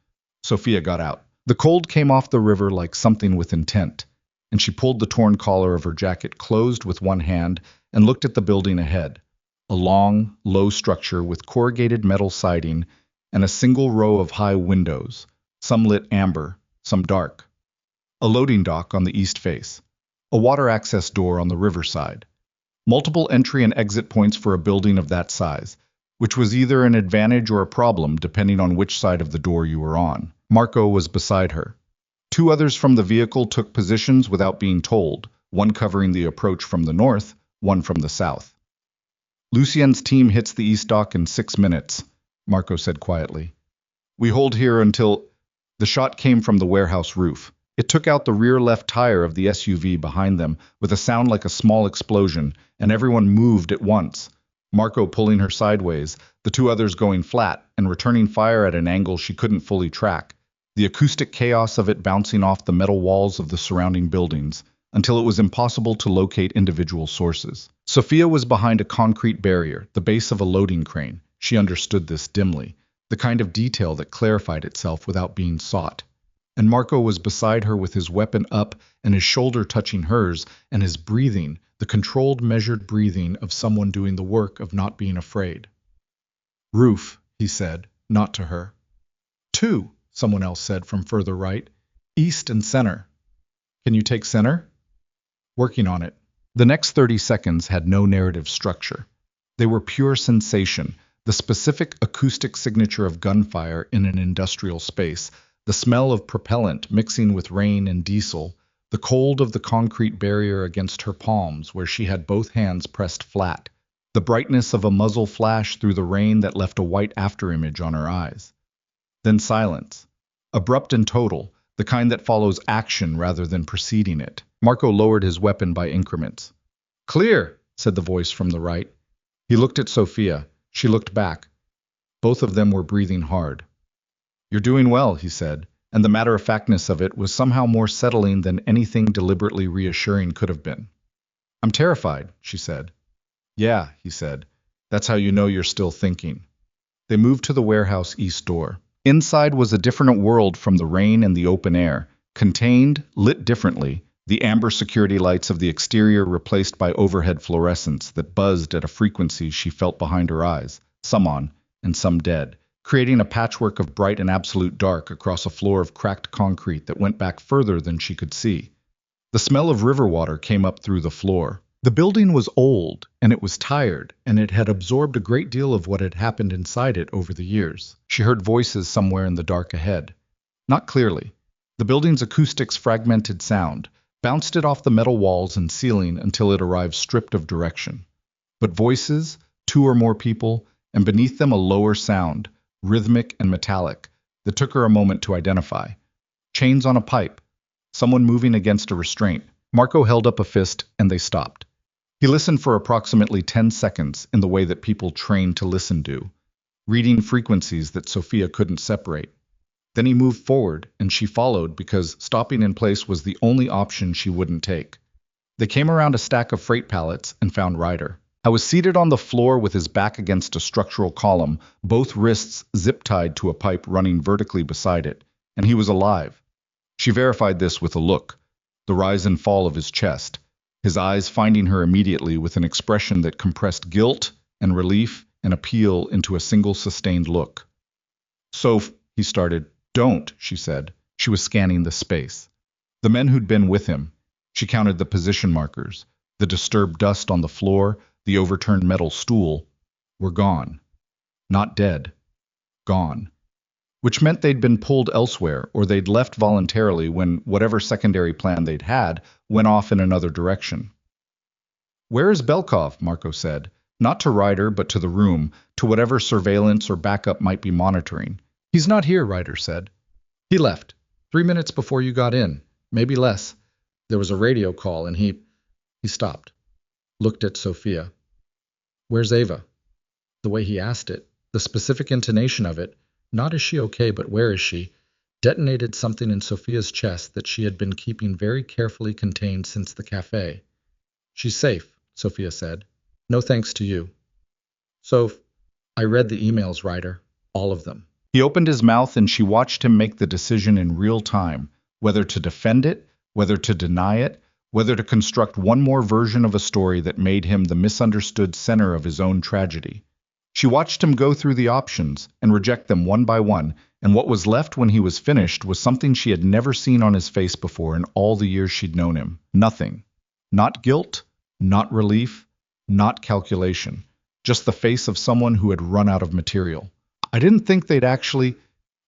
Sophia got out. The cold came off the river like something with intent. and she pulled the torn collar of her jacket closed with one hand and looked at the building ahead. A long, low structure with corrugated metal siding and a single row of high windows, some lit amber, some dark. A loading dock on the east face. A water access door on the riverside. Multiple entry and exit points for a building of that size, which was either an advantage or a problem depending on which side of the door you were on. Marco was beside her. Two others from the vehicle took positions without being told, one covering the approach from the north, one from the south. Lucien's team hits the east dock in 6 minutes, Marco said quietly. We hold here until... The shot came from the warehouse roof. It took out the rear left tire of the SUV behind them with a sound like a small explosion, and everyone moved at once. Marco pulling her sideways, the two others going flat and returning fire at an angle she couldn't fully track, the acoustic chaos of it bouncing off the metal walls of the surrounding buildings, until it was impossible to locate individual sources. Sophia was behind a concrete barrier, the base of a loading crane. She understood this dimly, the kind of detail that clarified itself without being sought. And Marco was beside her with his weapon up and his shoulder touching hers, and his breathing, the controlled, measured breathing of someone doing the work of not being afraid. Roof, he said, not to her. Two, someone else said from further right. East and center. Can you take center? Working on it. The next 30 seconds had no narrative structure. They were pure sensation, the specific acoustic signature of gunfire in an industrial space, the smell of propellant mixing with rain and diesel, the cold of the concrete barrier against her palms where she had both hands pressed flat, the brightness of a muzzle flash through the rain that left a white afterimage on her eyes. Then silence, abrupt and total, the kind that follows action rather than preceding it. Marco lowered his weapon by increments. Clear, said the voice from the right. He looked at Sophia. She looked back. Both of them were breathing hard. You're doing well, he said, and the matter-of-factness of it was somehow more settling than anything deliberately reassuring could have been. I'm terrified, she said. Yeah, he said. That's how you know you're still thinking. They moved to the warehouse east door. Inside was a different world from the rain and the open air, contained, lit differently, the amber security lights of the exterior replaced by overhead fluorescents that buzzed at a frequency she felt behind her eyes, some on and some dead, creating a patchwork of bright and absolute dark across a floor of cracked concrete that went back further than she could see. The smell of river water came up through the floor. The building was old, and it was tired, and it had absorbed a great deal of what had happened inside it over the years. She heard voices somewhere in the dark ahead. Not clearly. The building's acoustics fragmented sound, bounced it off the metal walls and ceiling until it arrived stripped of direction. But voices, two or more people, and beneath them a lower sound, rhythmic and metallic, that took her a moment to identify. Chains on a pipe. Someone moving against a restraint. Marco held up a fist, and they stopped. He listened for approximately 10 seconds in the way that people trained to listen do, reading frequencies that Sophia couldn't separate. Then he moved forward, and she followed because stopping in place was the only option she wouldn't take. They came around a stack of freight pallets and found Ryder. I was seated on the floor with his back against a structural column, both wrists zip-tied to a pipe running vertically beside it, and he was alive. She verified this with a look, the rise and fall of his chest, his eyes finding her immediately with an expression that compressed guilt and relief and appeal into a single sustained look. "Soph," he started. "Don't," she said. She was scanning the space. The men who'd been with him. She counted the position markers, the disturbed dust on the floor, the overturned metal stool, were gone. Not dead. Gone. Which meant they'd been pulled elsewhere, or they'd left voluntarily when whatever secondary plan they'd had went off in another direction. "Where is Belkov?" Marco said, not to Ryder but to the room, to whatever surveillance or backup might be monitoring. "He's not here," Ryder said. "He left. 3 minutes before you got in. Maybe less. There was a radio call and he stopped. Looked at Sophia. Where's Ava?" The way he asked it, the specific intonation of it, not is she okay, but where is she, detonated something in Sophia's chest that she had been keeping very carefully contained since the cafe. "She's safe," Sophia said. "No thanks to you." "Soph, I read the emails, Ryder. All of them." He opened his mouth and she watched him make the decision in real time, whether to defend it, whether to deny it, whether to construct one more version of a story that made him the misunderstood center of his own tragedy. She watched him go through the options and reject them one by one, and what was left when he was finished was something she had never seen on his face before in all the years she'd known him. Nothing. Not guilt, not relief, not calculation. Just the face of someone who had run out of material. I didn't think they'd actually...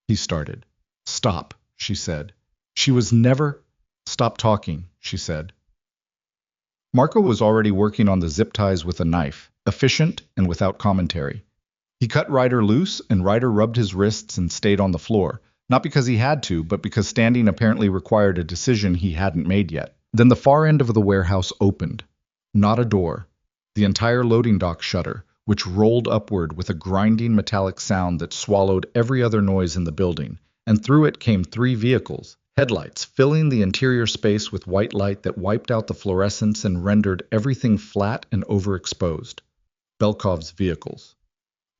He started. Stop, she said. She was never... Stop talking, she said. Marco was already working on the zip ties with a knife, efficient and without commentary. He cut Ryder loose, and Ryder rubbed his wrists and stayed on the floor, not because he had to, but because standing apparently required a decision he hadn't made yet. Then the far end of the warehouse opened. Not a door. The entire loading dock shutter, which rolled upward with a grinding metallic sound that swallowed every other noise in the building, and through it came 3 vehicles, headlights filling the interior space with white light that wiped out the fluorescence and rendered everything flat and overexposed. Belkov's vehicles.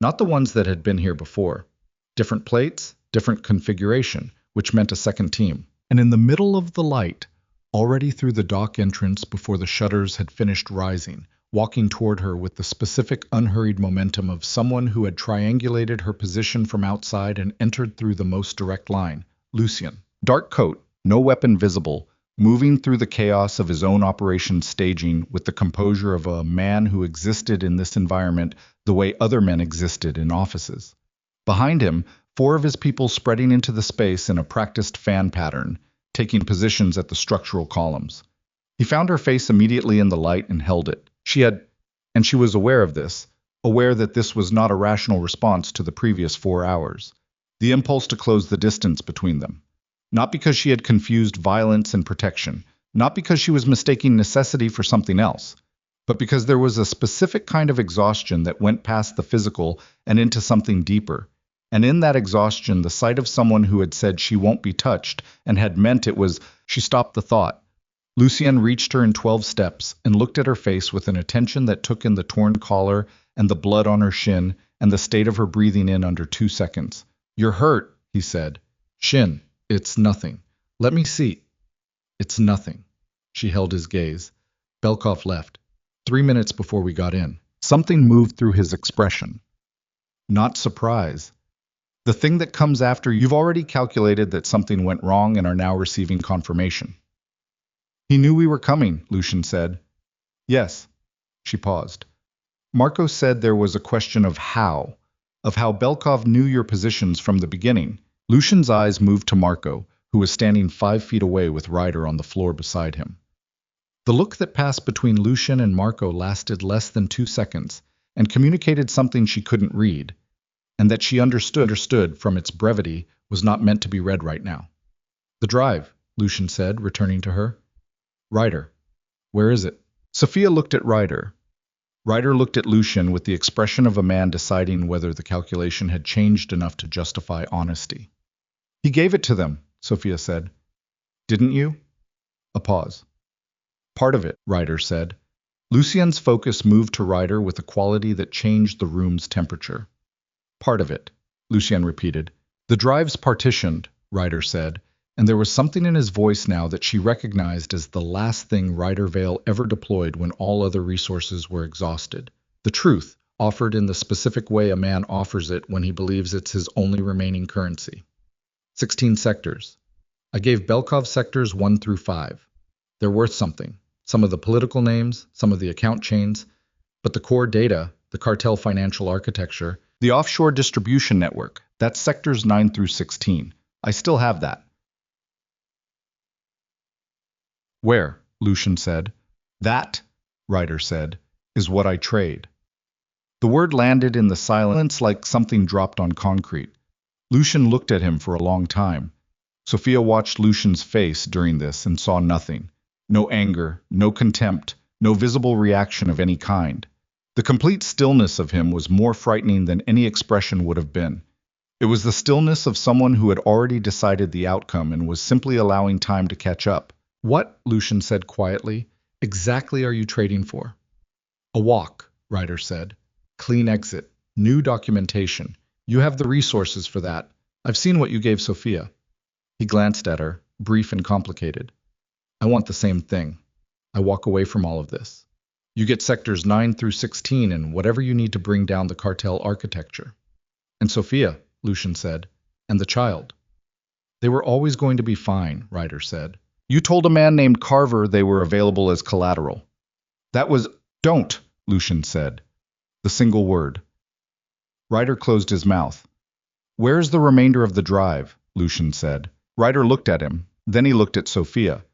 Not the ones that had been here before. Different plates, different configuration, which meant a second team. And in the middle of the light, already through the dock entrance before the shutters had finished rising, walking toward her with the specific unhurried momentum of someone who had triangulated her position from outside and entered through the most direct line, Lucien. Dark coat, no weapon visible, moving through the chaos of his own operation staging with the composure of a man who existed in this environment the way other men existed in offices. Behind him, 4 of his people spreading into the space in a practiced fan pattern, taking positions at the structural columns. He found her face immediately in the light and held it. And she was aware of this, aware that this was not a rational response to the previous 4 hours. The impulse to close the distance between them. Not because she had confused violence and protection, not because she was mistaking necessity for something else, but because there was a specific kind of exhaustion that went past the physical and into something deeper. And in that exhaustion, the sight of someone who had said she won't be touched and had meant it was, she stopped the thought. Lucien reached her in 12 steps and looked at her face with an attention that took in the torn collar and the blood on her shin and the state of her breathing in under 2 seconds. You're hurt, he said. Shin. It's nothing. Let me see. It's nothing. She held his gaze. Belkov left. 3 minutes before we got in. Something moved through his expression. Not surprise. The thing that comes after you've already calculated that something went wrong and are now receiving confirmation. He knew we were coming, Lucien said. Yes. She paused. Marco said there was a question of how Belkov knew your positions from the beginning. Lucien's eyes moved to Marco, who was standing 5 feet away with Ryder on the floor beside him. The look that passed between Lucien and Marco lasted less than 2 seconds and communicated something she couldn't read, and that she understood from its brevity was not meant to be read right now. The drive, Lucien said, returning to her. Ryder. Where is it? Sophia looked at Ryder. Ryder looked at Lucien with the expression of a man deciding whether the calculation had changed enough to justify honesty. He gave it to them, Sophia said. Didn't you? A pause. Part of it, Ryder said. Lucien's focus moved to Ryder with a quality that changed the room's temperature. Part of it, Lucien repeated. The drive's partitioned, Ryder said, and there was something in his voice now that she recognized as the last thing Ryder Vale ever deployed when all other resources were exhausted. The truth, offered in the specific way a man offers it when he believes it's his only remaining currency. 16 sectors. I gave Belkov sectors 1 through 5. They're worth something. Some of the political names, some of the account chains, but the core data, the cartel financial architecture, the offshore distribution network, that's sectors 9 through 16. I still have that. Where? Lucien said. That, Ryder said, is what I trade. The word landed in the silence like something dropped on concrete. Lucien looked at him for a long time. Sophia watched Lucien's face during this and saw nothing. No anger, no contempt, no visible reaction of any kind. The complete stillness of him was more frightening than any expression would have been. It was the stillness of someone who had already decided the outcome and was simply allowing time to catch up. What, Lucien said quietly, exactly are you trading for? A walk, Ryder said. Clean exit. New documentation. You have the resources for that. I've seen what you gave Sophia. He glanced at her, brief and complicated. I want the same thing. I walk away from all of this. You get sectors 9 through 16 and whatever you need to bring down the cartel architecture. And Sophia, Lucien said, and the child. They were always going to be fine, Ryder said. You told a man named Carver they were available as collateral. That was, don't, Lucien said. The single word. Ryder closed his mouth. Where's the remainder of the drive? Lucien said. Ryder looked at him. Then he looked at Sophia.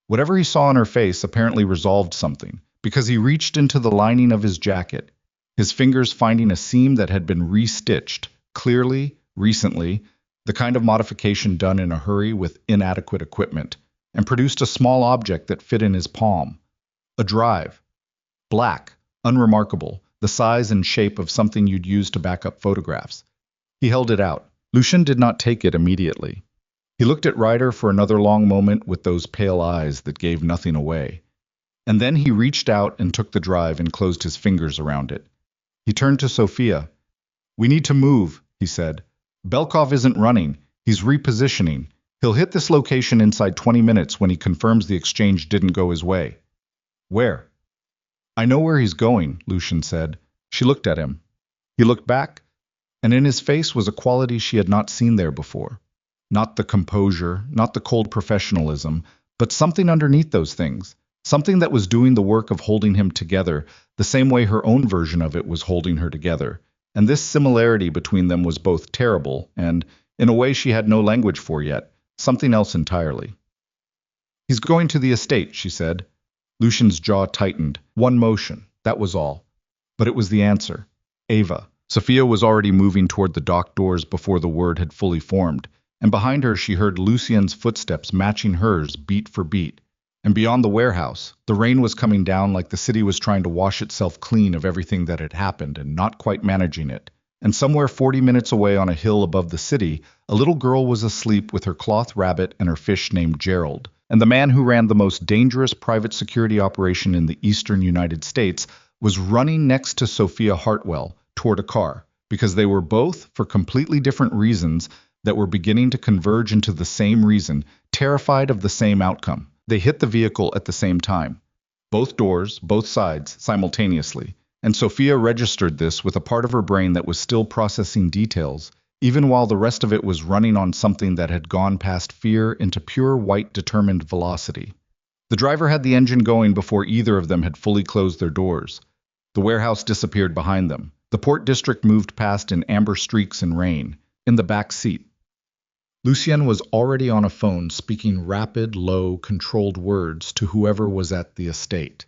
Whatever he saw on her face apparently resolved something, because he reached into the lining of his jacket, his fingers finding a seam that had been restitched, clearly, recently, the kind of modification done in a hurry with inadequate equipment, and produced a small object that fit in his palm. A drive. Black, unremarkable, the size and shape of something you'd use to back up photographs. He held it out. Lucien did not take it immediately. He looked at Ryder for another long moment with those pale eyes that gave nothing away. And then he reached out and took the drive and closed his fingers around it. He turned to Sophia. We need to move, he said. Belkov isn't running. He's repositioning. He'll hit this location inside 20 minutes when he confirms the exchange didn't go his way. Where? I know where he's going, Lucien said. She looked at him. He looked back, and in his face was a quality she had not seen there before. Not the composure, not the cold professionalism, but something underneath those things. Something that was doing the work of holding him together, the same way her own version of it was holding her together. And this similarity between them was both terrible and, in a way she had no language for yet, something else entirely. He's going to the estate, she said. Lucien's jaw tightened. One motion, that was all. But it was the answer. Ava. Sophia was already moving toward the dock doors before the word had fully formed, and behind her she heard Lucien's footsteps matching hers beat for beat. And beyond the warehouse, the rain was coming down like the city was trying to wash itself clean of everything that had happened and not quite managing it. And somewhere 40 minutes away on a hill above the city, a little girl was asleep with her cloth rabbit and her fish named Gerald. And the man who ran the most dangerous private security operation in the eastern United States was running next to Sophia Hartwell toward a car, because they were both, for completely different reasons, that were beginning to converge into the same reason, terrified of the same outcome. They hit the vehicle at the same time. Both doors, both sides, simultaneously. And Sophia registered this with a part of her brain that was still processing details, even while the rest of it was running on something that had gone past fear into pure white determined velocity. The driver had the engine going before either of them had fully closed their doors. The warehouse disappeared behind them. The port district moved past in amber streaks and rain. In the back seat, Lucien was already on a phone speaking rapid, low, controlled words to whoever was at the estate.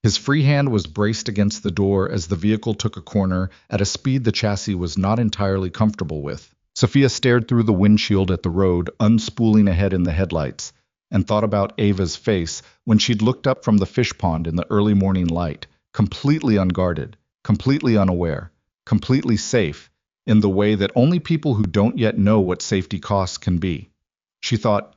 His free hand was braced against the door as the vehicle took a corner at a speed the chassis was not entirely comfortable with. Sophia stared through the windshield at the road, unspooling ahead in the headlights, and thought about Ava's face when she'd looked up from the fish pond in the early morning light, completely unguarded, completely unaware, completely safe, in the way that only people who don't yet know what safety costs can be. She thought,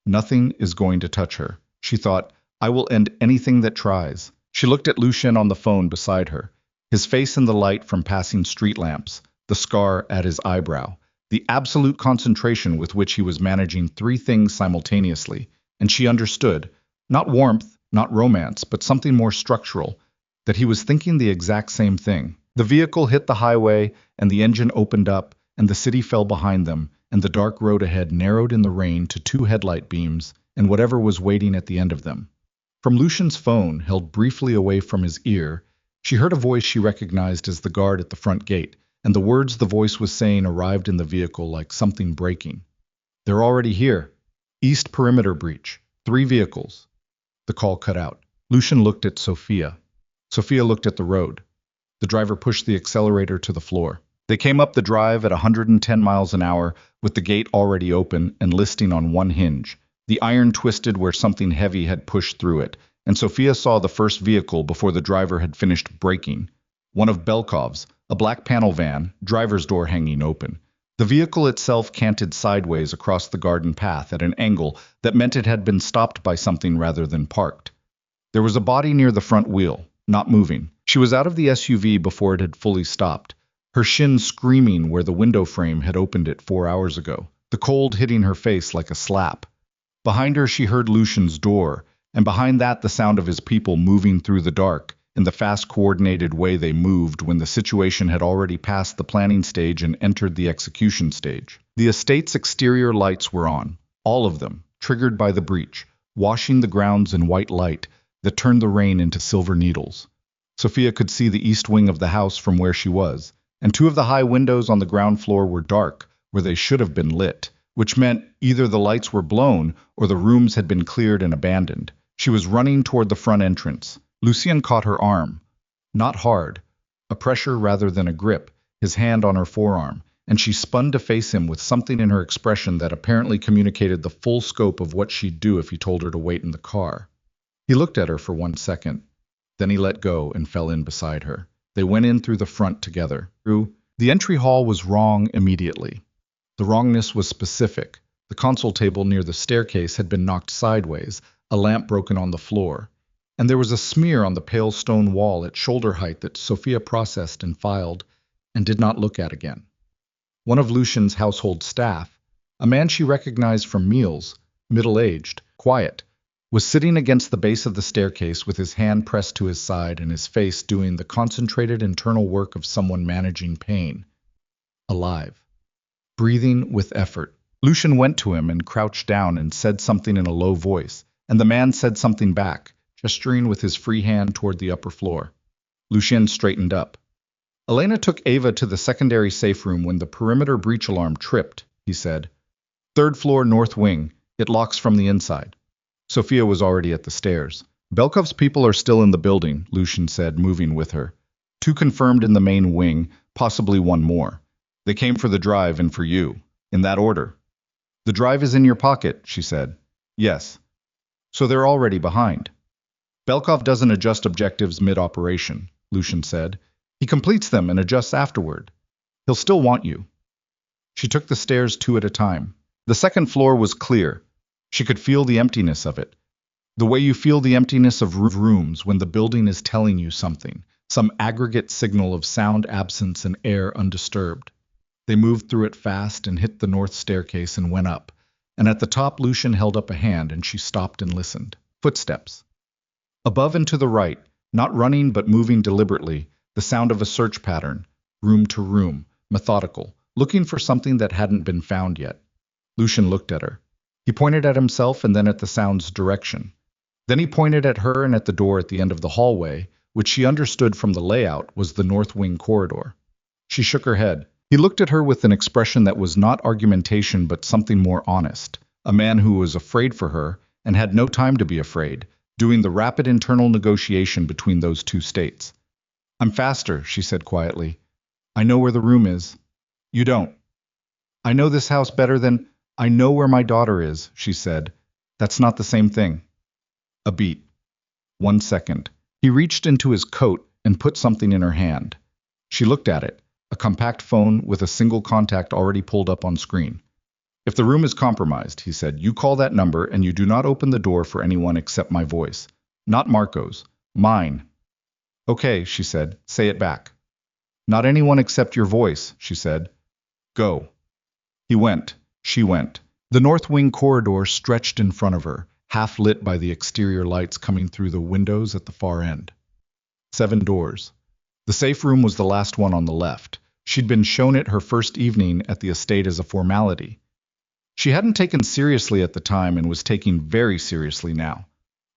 nothing is going to touch her. She thought, I will end anything that tries. She looked at Lucien on the phone beside her, his face in the light from passing street lamps, the scar at his eyebrow, the absolute concentration with which he was managing three things simultaneously, and she understood, not warmth, not romance, but something more structural, that he was thinking the exact same thing. The vehicle hit the highway, and the engine opened up, and the city fell behind them, and the dark road ahead narrowed in the rain to two headlight beams, and whatever was waiting at the end of them. From Lucien's phone, held briefly away from his ear, she heard a voice she recognized as the guard at the front gate, and the words the voice was saying arrived in the vehicle like something breaking. They're already here. East perimeter breach. 3 vehicles. The call cut out. Lucien looked at Sophia. Sophia looked at the road. The driver pushed the accelerator to the floor. They came up the drive at 110 miles an hour, with the gate already open and listing on one hinge. The iron twisted where something heavy had pushed through it, and Sophia saw the first vehicle before the driver had finished braking. One of Belkov's, a black panel van, driver's door hanging open. The vehicle itself canted sideways across the garden path at an angle that meant it had been stopped by something rather than parked. There was a body near the front wheel, not moving. She was out of the SUV before it had fully stopped, her shins screaming where the window frame had opened it 4 hours ago, the cold hitting her face like a slap. Behind her she heard Lucien's door, and behind that the sound of his people moving through the dark, in the fast coordinated way they moved when the situation had already passed the planning stage and entered the execution stage. The estate's exterior lights were on, all of them, triggered by the breach, washing the grounds in white light that turned the rain into silver needles. Sophia could see the east wing of the house from where she was, and two of the high windows on the ground floor were dark, where they should have been lit, which meant either the lights were blown or the rooms had been cleared and abandoned. She was running toward the front entrance. Lucien caught her arm. Not hard, a pressure rather than a grip, his hand on her forearm, and she spun to face him with something in her expression that apparently communicated the full scope of what she'd do if he told her to wait in the car. He looked at her for 1 second. Then he let go and fell in beside her. They went in through the front together. The entry hall was wrong immediately. The wrongness was specific. The console table near the staircase had been knocked sideways, a lamp broken on the floor, and there was a smear on the pale stone wall at shoulder height that Sophia processed and filed and did not look at again. One of Lucien's household staff, a man she recognized from meals, middle-aged, quiet, was sitting against the base of the staircase with his hand pressed to his side and his face doing the concentrated internal work of someone managing pain. Alive. Breathing with effort. Lucien went to him and crouched down and said something in a low voice, and the man said something back, gesturing with his free hand toward the upper floor. Lucien straightened up. Elena took Ava to the secondary safe room when the perimeter breach alarm tripped, he said. 3rd floor north wing. It locks from the inside. Sophia was already at the stairs. Belkov's people are still in the building, Lucien said, moving with her. 2 confirmed in the main wing, possibly 1 more. They came for the drive and for you, in that order. The drive is in your pocket, she said. Yes. So they're already behind. Belkov doesn't adjust objectives mid-operation, Lucien said. He completes them and adjusts afterward. He'll still want you. She took the stairs 2 at a time. The 2nd floor was clear. She could feel the emptiness of it. The way you feel the emptiness of rooms when the building is telling you something, some aggregate signal of sound absence and air undisturbed. They moved through it fast and hit the north staircase and went up, and at the top Lucien held up a hand and she stopped and listened. Footsteps. Above and to the right, not running but moving deliberately, the sound of a search pattern, room to room, methodical, looking for something that hadn't been found yet. Lucien looked at her. He pointed at himself and then at the sound's direction. Then he pointed at her and at the door at the end of the hallway, which she understood from the layout was the north wing corridor. She shook her head. He looked at her with an expression that was not argumentation but something more honest, a man who was afraid for her and had no time to be afraid, doing the rapid internal negotiation between those 2 states. I'm faster, she said quietly. I know where the room is. You don't. I know this house better than... I know where my daughter is, she said. That's not the same thing. A beat. 1 second. He reached into his coat and put something in her hand. She looked at it. A compact phone with a single contact already pulled up on screen. If the room is compromised, he said, you call that number and you do not open the door for anyone except my voice. Not Marco's. Mine. Okay, she said. Say it back. Not anyone except your voice, she said. Go. He went. She went. The north wing corridor stretched in front of her, half lit by the exterior lights coming through the windows at the far end. 7 doors. The safe room was the last one on the left. She'd been shown it her first evening at the estate as a formality. She hadn't taken seriously at the time and was taking very seriously now.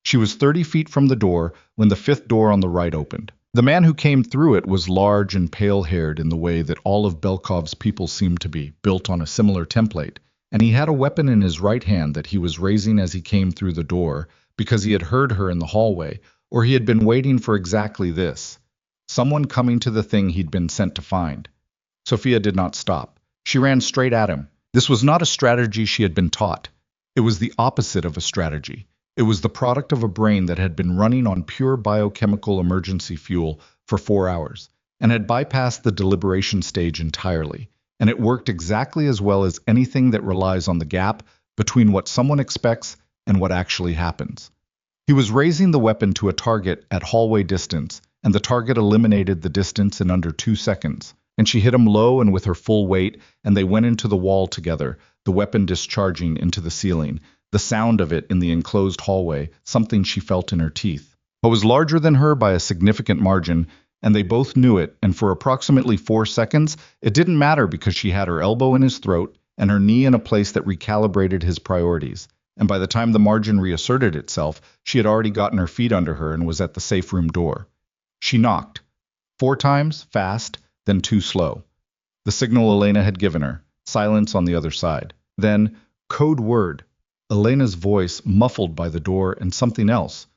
She was 30 feet from the door when the 5th door on the right opened. The man who came through it was large and pale-haired in the way that all of Belkov's people seemed to be, built on a similar template, and he had a weapon in his right hand that he was raising as he came through the door because he had heard her in the hallway, or he had been waiting for exactly this. Someone coming to the thing he'd been sent to find. Sophia did not stop. She ran straight at him. This was not a strategy she had been taught. It was the opposite of a strategy. It was the product of a brain that had been running on pure biochemical emergency fuel for 4 hours, and had bypassed the deliberation stage entirely, and it worked exactly as well as anything that relies on the gap between what someone expects and what actually happens. He was raising the weapon to a target at hallway distance, and the target eliminated the distance in under 2 seconds, and she hit him low and with her full weight, and they went into the wall together, the weapon discharging into the ceiling, the sound of it in the enclosed hallway, something she felt in her teeth. It was larger than her by a significant margin, and they both knew it, and for approximately 4 seconds, it didn't matter because she had her elbow in his throat and her knee in a place that recalibrated his priorities. And by the time the margin reasserted itself, she had already gotten her feet under her and was at the safe room door. She knocked. 4 times, fast, then 2 slow. The signal Elena had given her, silence on the other side. Then, code word. Elena's voice muffled by the door and something else.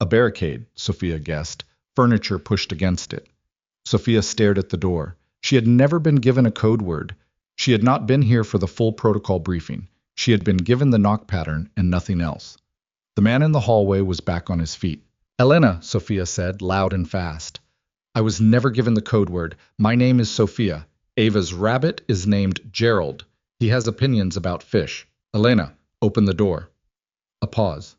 A barricade, Sophia guessed, furniture pushed against it. Sophia stared at the door. She had never been given a code word. She had not been here for the full protocol briefing. She had been given the knock pattern and nothing else. The man in the hallway was back on his feet. Elena, Sophia said, loud and fast. I was never given the code word. My name is Sophia. Ava's rabbit is named Gerald. He has opinions about fish. Elena, open the door. A pause.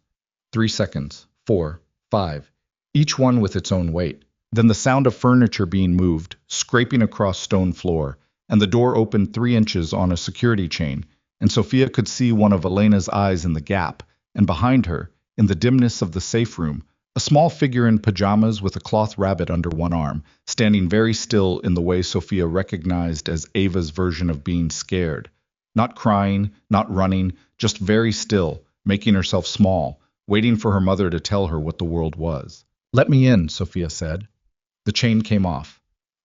3 seconds. 4, 5. Each one with its own weight. Then the sound of furniture being moved, scraping across stone floor, and the door opened 3 inches on a security chain, and Sophia could see one of Elena's eyes in the gap, and behind her, in the dimness of the safe room, a small figure in pajamas with a cloth rabbit under one arm, standing very still in the way Sophia recognized as Ava's version of being scared. Not crying, not running, just very still, making herself small, waiting for her mother to tell her what the world was. Let me in, Sophia said. The chain came off.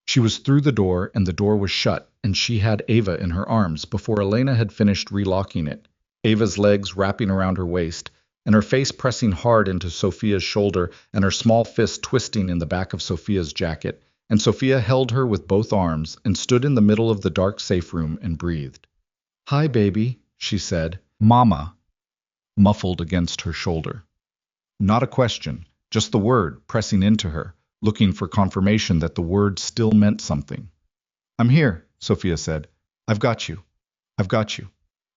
She was through the door, and the door was shut, and she had Ava in her arms before Elena had finished relocking it, Ava's legs wrapping around her waist, and her face pressing hard into Sophia's shoulder and her small fist twisting in the back of Sophia's jacket, and Sophia held her with both arms and stood in the middle of the dark safe room and breathed. Hi, baby, she said. Mama, muffled against her shoulder. Not a question, just the word pressing into her, looking for confirmation that the word still meant something. I'm here, Sophia said. I've got you. I've got you.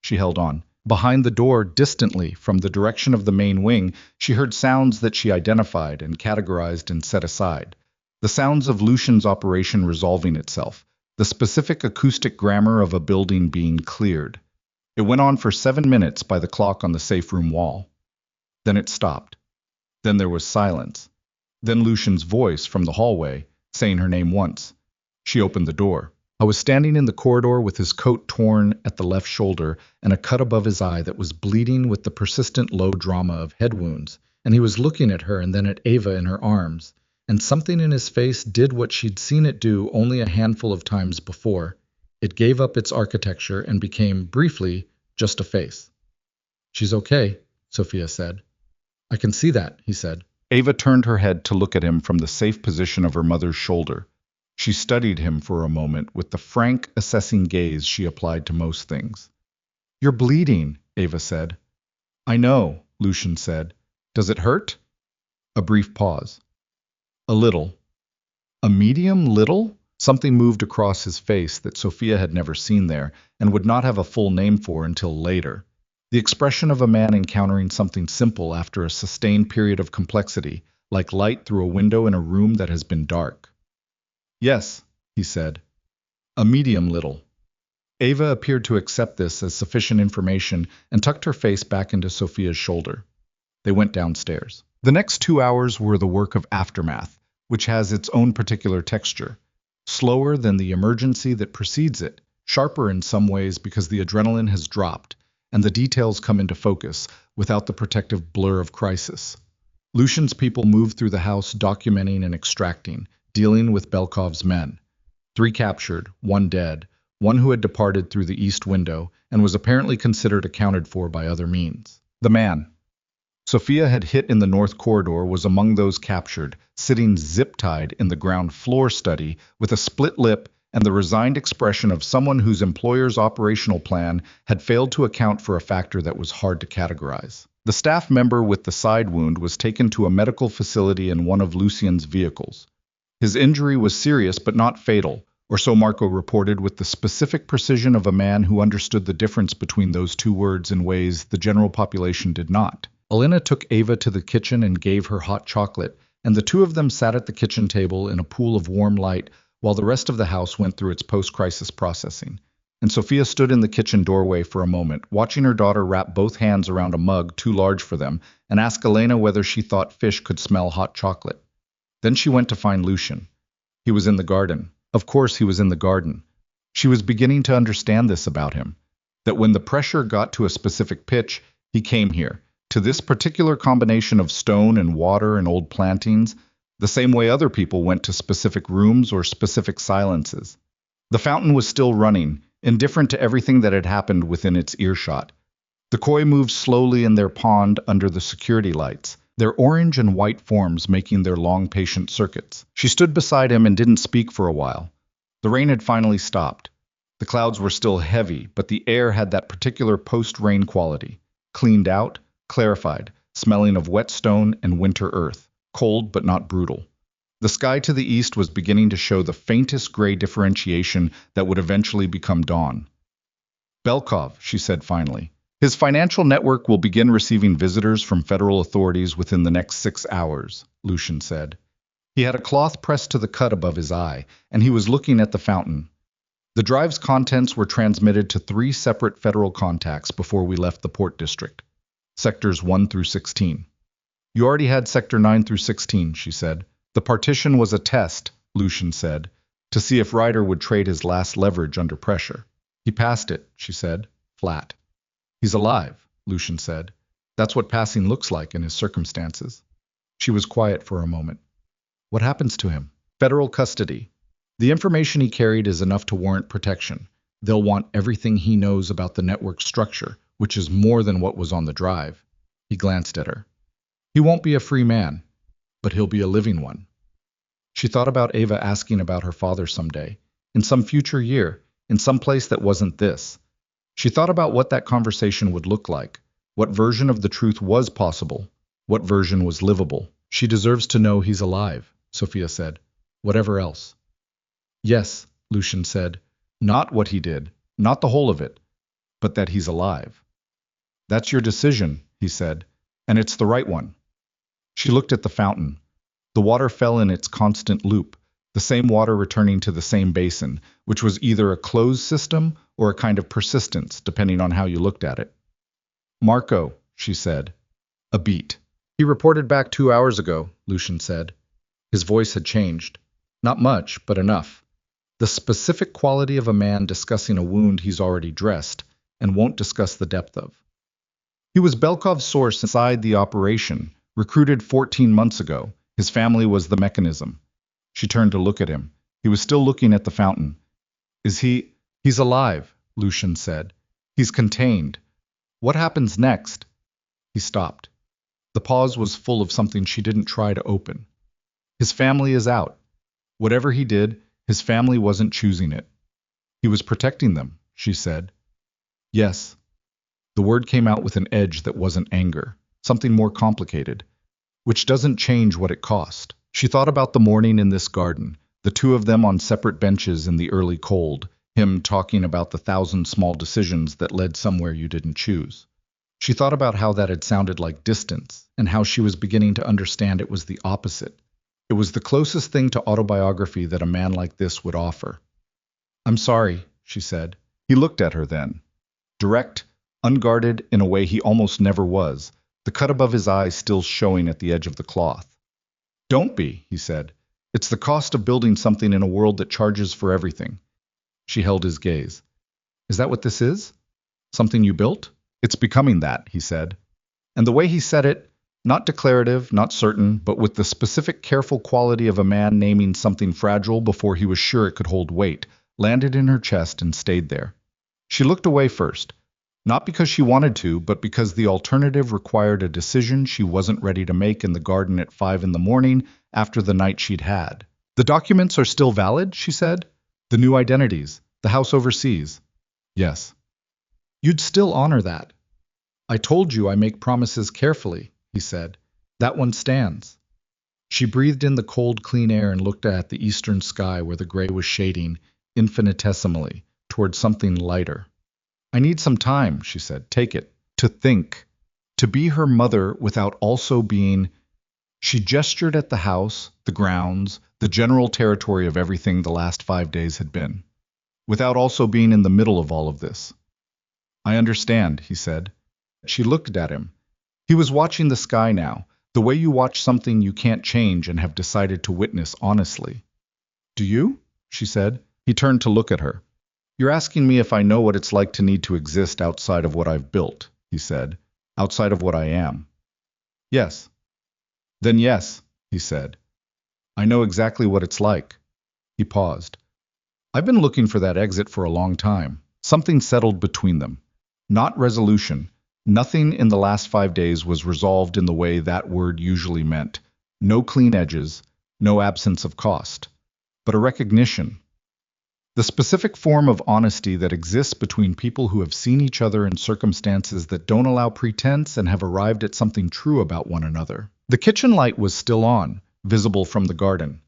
She held on. Behind the door, distantly, from the direction of the main wing, she heard sounds that she identified and categorized and set aside. The sounds of Lucien's operation resolving itself, the specific acoustic grammar of a building being cleared. It went on for 7 minutes by the clock on the safe room wall. Then it stopped. Then there was silence. Then Lucien's voice from the hallway, saying her name once. She opened the door. I was standing in the corridor with his coat torn at the left shoulder and a cut above his eye that was bleeding with the persistent low drama of head wounds, and he was looking at her and then at Ava in her arms, and something in his face did what she'd seen it do only a handful of times before. It gave up its architecture and became, briefly, just a face. She's okay, Sophia said. I can see that, he said. Ava turned her head to look at him from the safe position of her mother's shoulder. She studied him for a moment with the frank, assessing gaze she applied to most things. You're bleeding, Ava said. I know, Lucien said. Does it hurt? A brief pause. A little. A medium little? Something moved across his face that Sophia had never seen there and would not have a full name for until later. The expression of a man encountering something simple after a sustained period of complexity, like light through a window in a room that has been dark. Yes, he said. A medium little. Ava appeared to accept this as sufficient information and tucked her face back into Sophia's shoulder. They went downstairs. The next 2 hours were the work of aftermath, which has its own particular texture. Slower than the emergency that precedes it, sharper in some ways because the adrenaline has dropped, and the details come into focus without the protective blur of crisis. Lucien's people moved through the house documenting and extracting, dealing with Belkov's men. 3 captured, 1 dead, 1 who had departed through the east window and was apparently considered accounted for by other means. The man Sophia had hit in the north corridor was among those captured, sitting zip-tied in the ground floor study with a split lip and the resigned expression of someone whose employer's operational plan had failed to account for a factor that was hard to categorize. The staff member with the side wound was taken to a medical facility in one of Lucien's vehicles. His injury was serious but not fatal, or so Marco reported with the specific precision of a man who understood the difference between those 2 words in ways the general population did not. Elena took Ava to the kitchen and gave her hot chocolate, and the 2 of them sat at the kitchen table in a pool of warm light while the rest of the house went through its post-crisis processing. And Sophia stood in the kitchen doorway for a moment, watching her daughter wrap both hands around a mug too large for them and ask Elena whether she thought fish could smell hot chocolate. Then she went to find Lucien. He was in the garden. Of course he was in the garden. She was beginning to understand this about him, that when the pressure got to a specific pitch, he came here, to this particular combination of stone and water and old plantings, the same way other people went to specific rooms or specific silences. The fountain was still running, indifferent to everything that had happened within its earshot. The koi moved slowly in their pond under the security lights, their orange and white forms making their long, patient circuits. She stood beside him and didn't speak for a while. The rain had finally stopped. The clouds were still heavy, but the air had that particular post-rain quality, cleaned out, clarified, smelling of wet stone and winter earth, cold but not brutal. The sky to the east was beginning to show the faintest gray differentiation that would eventually become dawn. Belkov, she said finally. His financial network will begin receiving visitors from federal authorities within the next 6 hours, Lucien said. He had a cloth pressed to the cut above his eye, and he was looking at the fountain. The drive's contents were transmitted to 3 separate federal contacts before we left the port district. Sectors 1 through 16. You already had Sector 9 through 16, she said. The partition was a test, Lucien said, to see if Ryder would trade his last leverage under pressure. He passed it, she said, flat. He's alive, Lucien said. That's what passing looks like in his circumstances. She was quiet for a moment. What happens to him? Federal custody. The information he carried is enough to warrant protection. They'll want everything he knows about the network structure, which is more than what was on the drive. He glanced at her. He won't be a free man, but he'll be a living one. She thought about Ava asking about her father someday, in some future year, in some place that wasn't this. She thought about what that conversation would look like, what version of the truth was possible, what version was livable. She deserves to know he's alive, Sophia said. Whatever else. Yes, Lucien said. Not what he did, not the whole of it, but that he's alive. That's your decision, he said, and it's the right one. She looked at the fountain. The water fell in its constant loop, the same water returning to the same basin, which was either a closed system or a kind of persistence, depending on how you looked at it. Marco, she said. A beat. He reported back 2 hours ago, Lucien said. His voice had changed. Not much, but enough. The specific quality of a man discussing a wound he's already dressed and won't discuss the depth of. He was Belkov's source inside the operation, recruited 14 months ago. His family was the mechanism. She turned to look at him. He was still looking at the fountain. He's alive, Lucien said. He's contained. What happens next? He stopped. The pause was full of something she didn't try to open. His family is out. Whatever he did, his family wasn't choosing it. He was protecting them, she said. Yes. The word came out with an edge that wasn't anger, something more complicated, which doesn't change what it cost. She thought about the morning in this garden, the 2 of them on separate benches in the early cold, him talking about the 1,000 small decisions that led somewhere you didn't choose. She thought about how that had sounded like distance, and how she was beginning to understand it was the opposite. It was the closest thing to autobiography that a man like this would offer. I'm sorry, she said. He looked at her then. Direct, unguarded in a way he almost never was, the cut above his eye still showing at the edge of the cloth. Don't be, he said. It's the cost of building something in a world that charges for everything. She held his gaze. Is that what this is? Something you built? It's becoming that, he said. And the way he said it, not declarative, not certain, but with the specific careful quality of a man naming something fragile before he was sure it could hold weight, landed in her chest and stayed there. She looked away first, not because she wanted to, but because the alternative required a decision she wasn't ready to make in the garden at 5 in the morning after the night she'd had. The documents are still valid, she said. The new identities, the house overseas. Yes. You'd still honor that. I told you I make promises carefully, he said. That one stands. She breathed in the cold, clean air and looked at the eastern sky where the gray was shading, infinitesimally, toward something lighter. I need some time, she said. Take it. To think. To be her mother without also being... She gestured at the house, the grounds, the general territory of everything the last 5 days had been. without also being in the middle of all of this. I understand, he said. She looked at him. He was watching the sky now, the way you watch something you can't change and have decided to witness honestly. Do you? She said. He turned to look at her. You're asking me if I know what it's like to need to exist outside of what I've built, he said, outside of what I am. Yes. Then yes, he said. I know exactly what it's like. He paused. I've been looking for that exit for a long time. Something settled between them. Not resolution. Nothing in the last 5 days was resolved in the way that word usually meant. No clean edges, no absence of cost, but a recognition. The specific form of honesty that exists between people who have seen each other in circumstances that don't allow pretense and have arrived at something true about one another. The kitchen light was still on, visible from the garden.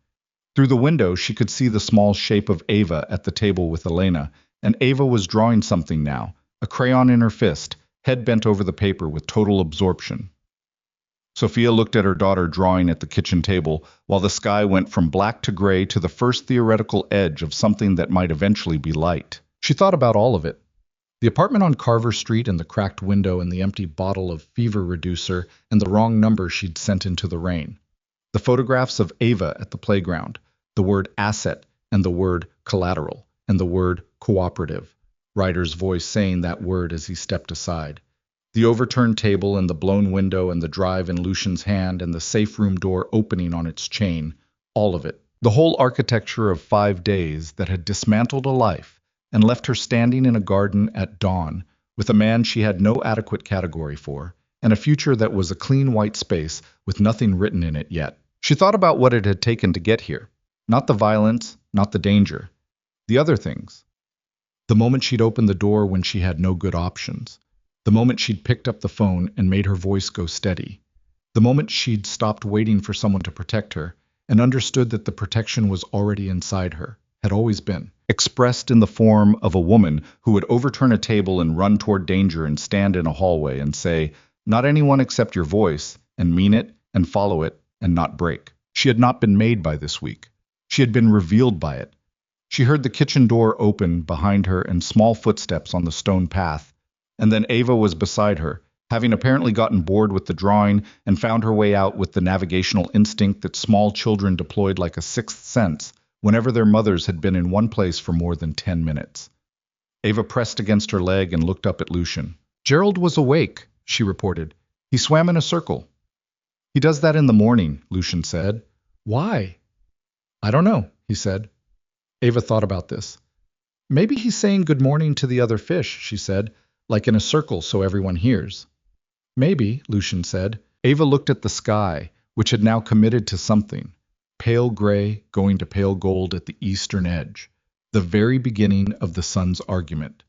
Through the window, she could see the small shape of Ava at the table with Elena, and Ava was drawing something now, a crayon in her fist, head bent over the paper with total absorption. Sophia looked at her daughter drawing at the kitchen table, while the sky went from black to gray to the first theoretical edge of something that might eventually be light. She thought about all of it. The apartment on Carver Street and the cracked window and the empty bottle of fever reducer and the wrong number she'd sent into the rain. The photographs of Ava at the playground, the word asset and the word collateral and the word cooperative. Ryder's voice saying that word as he stepped aside. The overturned table and the blown window and the drive in Lucien's hand and the safe room door opening on its chain. All of it. The whole architecture of 5 days that had dismantled a life and left her standing in a garden at dawn with a man she had no adequate category for, and a future that was a clean white space with nothing written in it yet. She thought about what it had taken to get here. Not the violence, not the danger. The other things. The moment she'd opened the door when she had no good options. The moment she'd picked up the phone and made her voice go steady. The moment she'd stopped waiting for someone to protect her and understood that the protection was already inside her, had always been, expressed in the form of a woman who would overturn a table and run toward danger and stand in a hallway and say, not anyone except your voice, and mean it and follow it and not break. She had not been made by this week. She had been revealed by it. She heard the kitchen door open behind her and small footsteps on the stone path, and then Ava was beside her, having apparently gotten bored with the drawing and found her way out with the navigational instinct that small children deployed like a sixth sense whenever their mothers had been in one place for more than 10 minutes. Ava pressed against her leg and looked up at Lucien. Gerald was awake, she reported. He swam in a circle. He does that in the morning, Lucien said. Why? I don't know, he said. Ava thought about this. Maybe he's saying good morning to the other fish, she said, like in a circle so everyone hears. Maybe, Lucien said. Ava looked at the sky, which had now committed to something. Pale gray going to pale gold at the eastern edge. The very beginning of the sun's argument.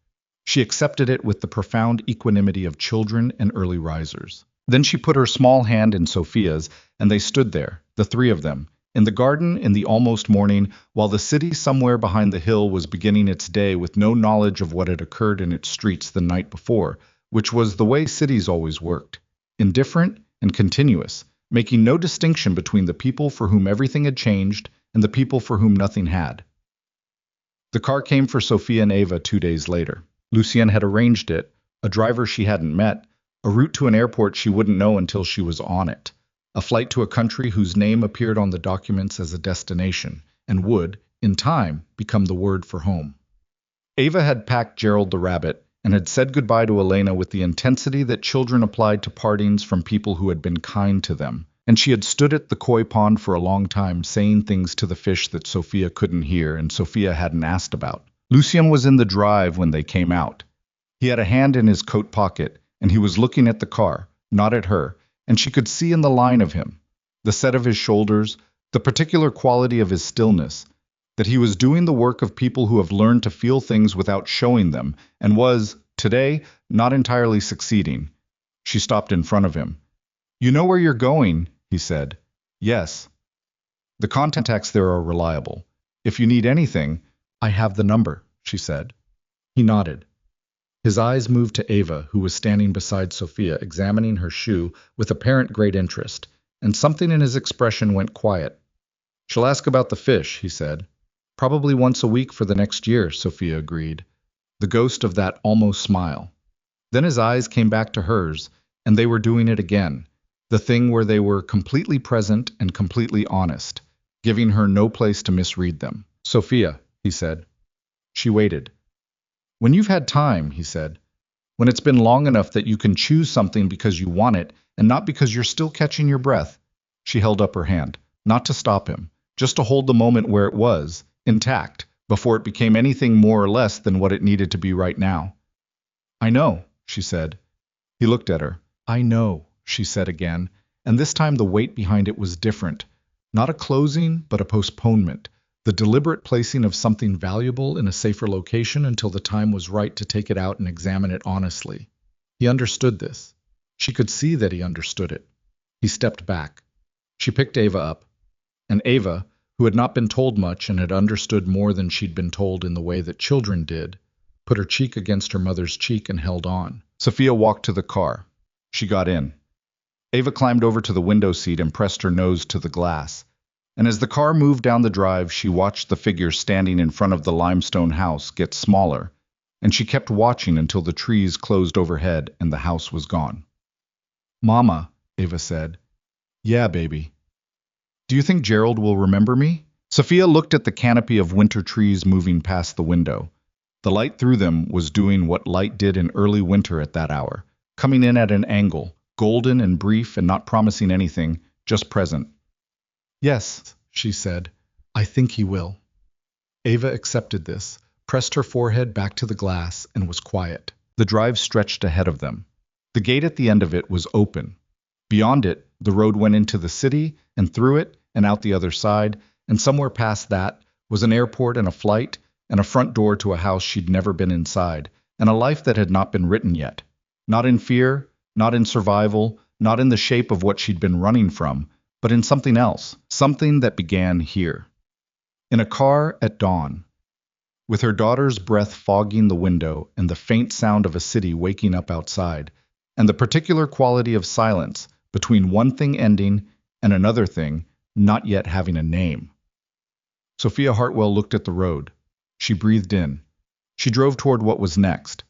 She accepted it with the profound equanimity of children and early risers. Then she put her small hand in Sophia's, and they stood there, the three of them, in the garden in the almost morning, while the city somewhere behind the hill was beginning its day with no knowledge of what had occurred in its streets the night before, which was the way cities always worked, indifferent and continuous, making no distinction between the people for whom everything had changed and the people for whom nothing had. The car came for Sophia and Ava 2 days later. Lucien had arranged it, a driver she hadn't met, a route to an airport she wouldn't know until she was on it. A flight to a country whose name appeared on the documents as a destination, and would, in time, become the word for home. Ava had packed Gerald the rabbit, and had said goodbye to Elena with the intensity that children applied to partings from people who had been kind to them, and she had stood at the koi pond for a long time saying things to the fish that Sophia couldn't hear and Sophia hadn't asked about. Lucien was in the drive when they came out. He had a hand in his coat pocket, and he was looking at the car, not at her, and she could see in the line of him, the set of his shoulders, the particular quality of his stillness, that he was doing the work of people who have learned to feel things without showing them, and was, today, not entirely succeeding. She stopped in front of him. You know where you're going, he said. Yes. The contacts there are reliable. If you need anything, I have the number, she said. He nodded. His eyes moved to Ava, who was standing beside Sophia, examining her shoe with apparent great interest, and something in his expression went quiet. She'll ask about the fish, he said. Probably once a week for the next year, Sophia agreed, the ghost of that almost smile. Then his eyes came back to hers, and they were doing it again, the thing where they were completely present and completely honest, giving her no place to misread them. Sophia, he said. She waited. When you've had time, he said. When it's been long enough that you can choose something because you want it, and not because you're still catching your breath. She held up her hand, not to stop him, just to hold the moment where it was, intact, before it became anything more or less than what it needed to be right now. I know, she said. He looked at her. I know, she said again, and this time the weight behind it was different. Not a closing, but a postponement, the deliberate placing of something valuable in a safer location until the time was right to take it out and examine it honestly. He understood this. She could see that he understood it. He stepped back. She picked Ava up, and Ava, who had not been told much and had understood more than she'd been told in the way that children did, put her cheek against her mother's cheek and held on. Sophia walked to the car. She got in. Ava climbed over to the window seat and pressed her nose to the glass. And as the car moved down the drive, she watched the figure standing in front of the limestone house get smaller, and she kept watching until the trees closed overhead and the house was gone. Mama, Ava said. Yeah, baby. Do you think Gerald will remember me? Sophia looked at the canopy of winter trees moving past the window. The light through them was doing what light did in early winter at that hour, coming in at an angle, golden and brief and not promising anything, just present. Yes, she said. I think he will. Ava accepted this, pressed her forehead back to the glass, and was quiet. The drive stretched ahead of them. The gate at the end of it was open. Beyond it, the road went into the city, and through it, and out the other side, and somewhere past that was an airport and a flight, and a front door to a house she'd never been inside, and a life that had not been written yet. Not in fear, not in survival, not in the shape of what she'd been running from, but in something else, something that began here. In a car at dawn, with her daughter's breath fogging the window and the faint sound of a city waking up outside, and the particular quality of silence between one thing ending and another thing not yet having a name. Sophia Hartwell looked at the road. She breathed in. She drove toward what was next,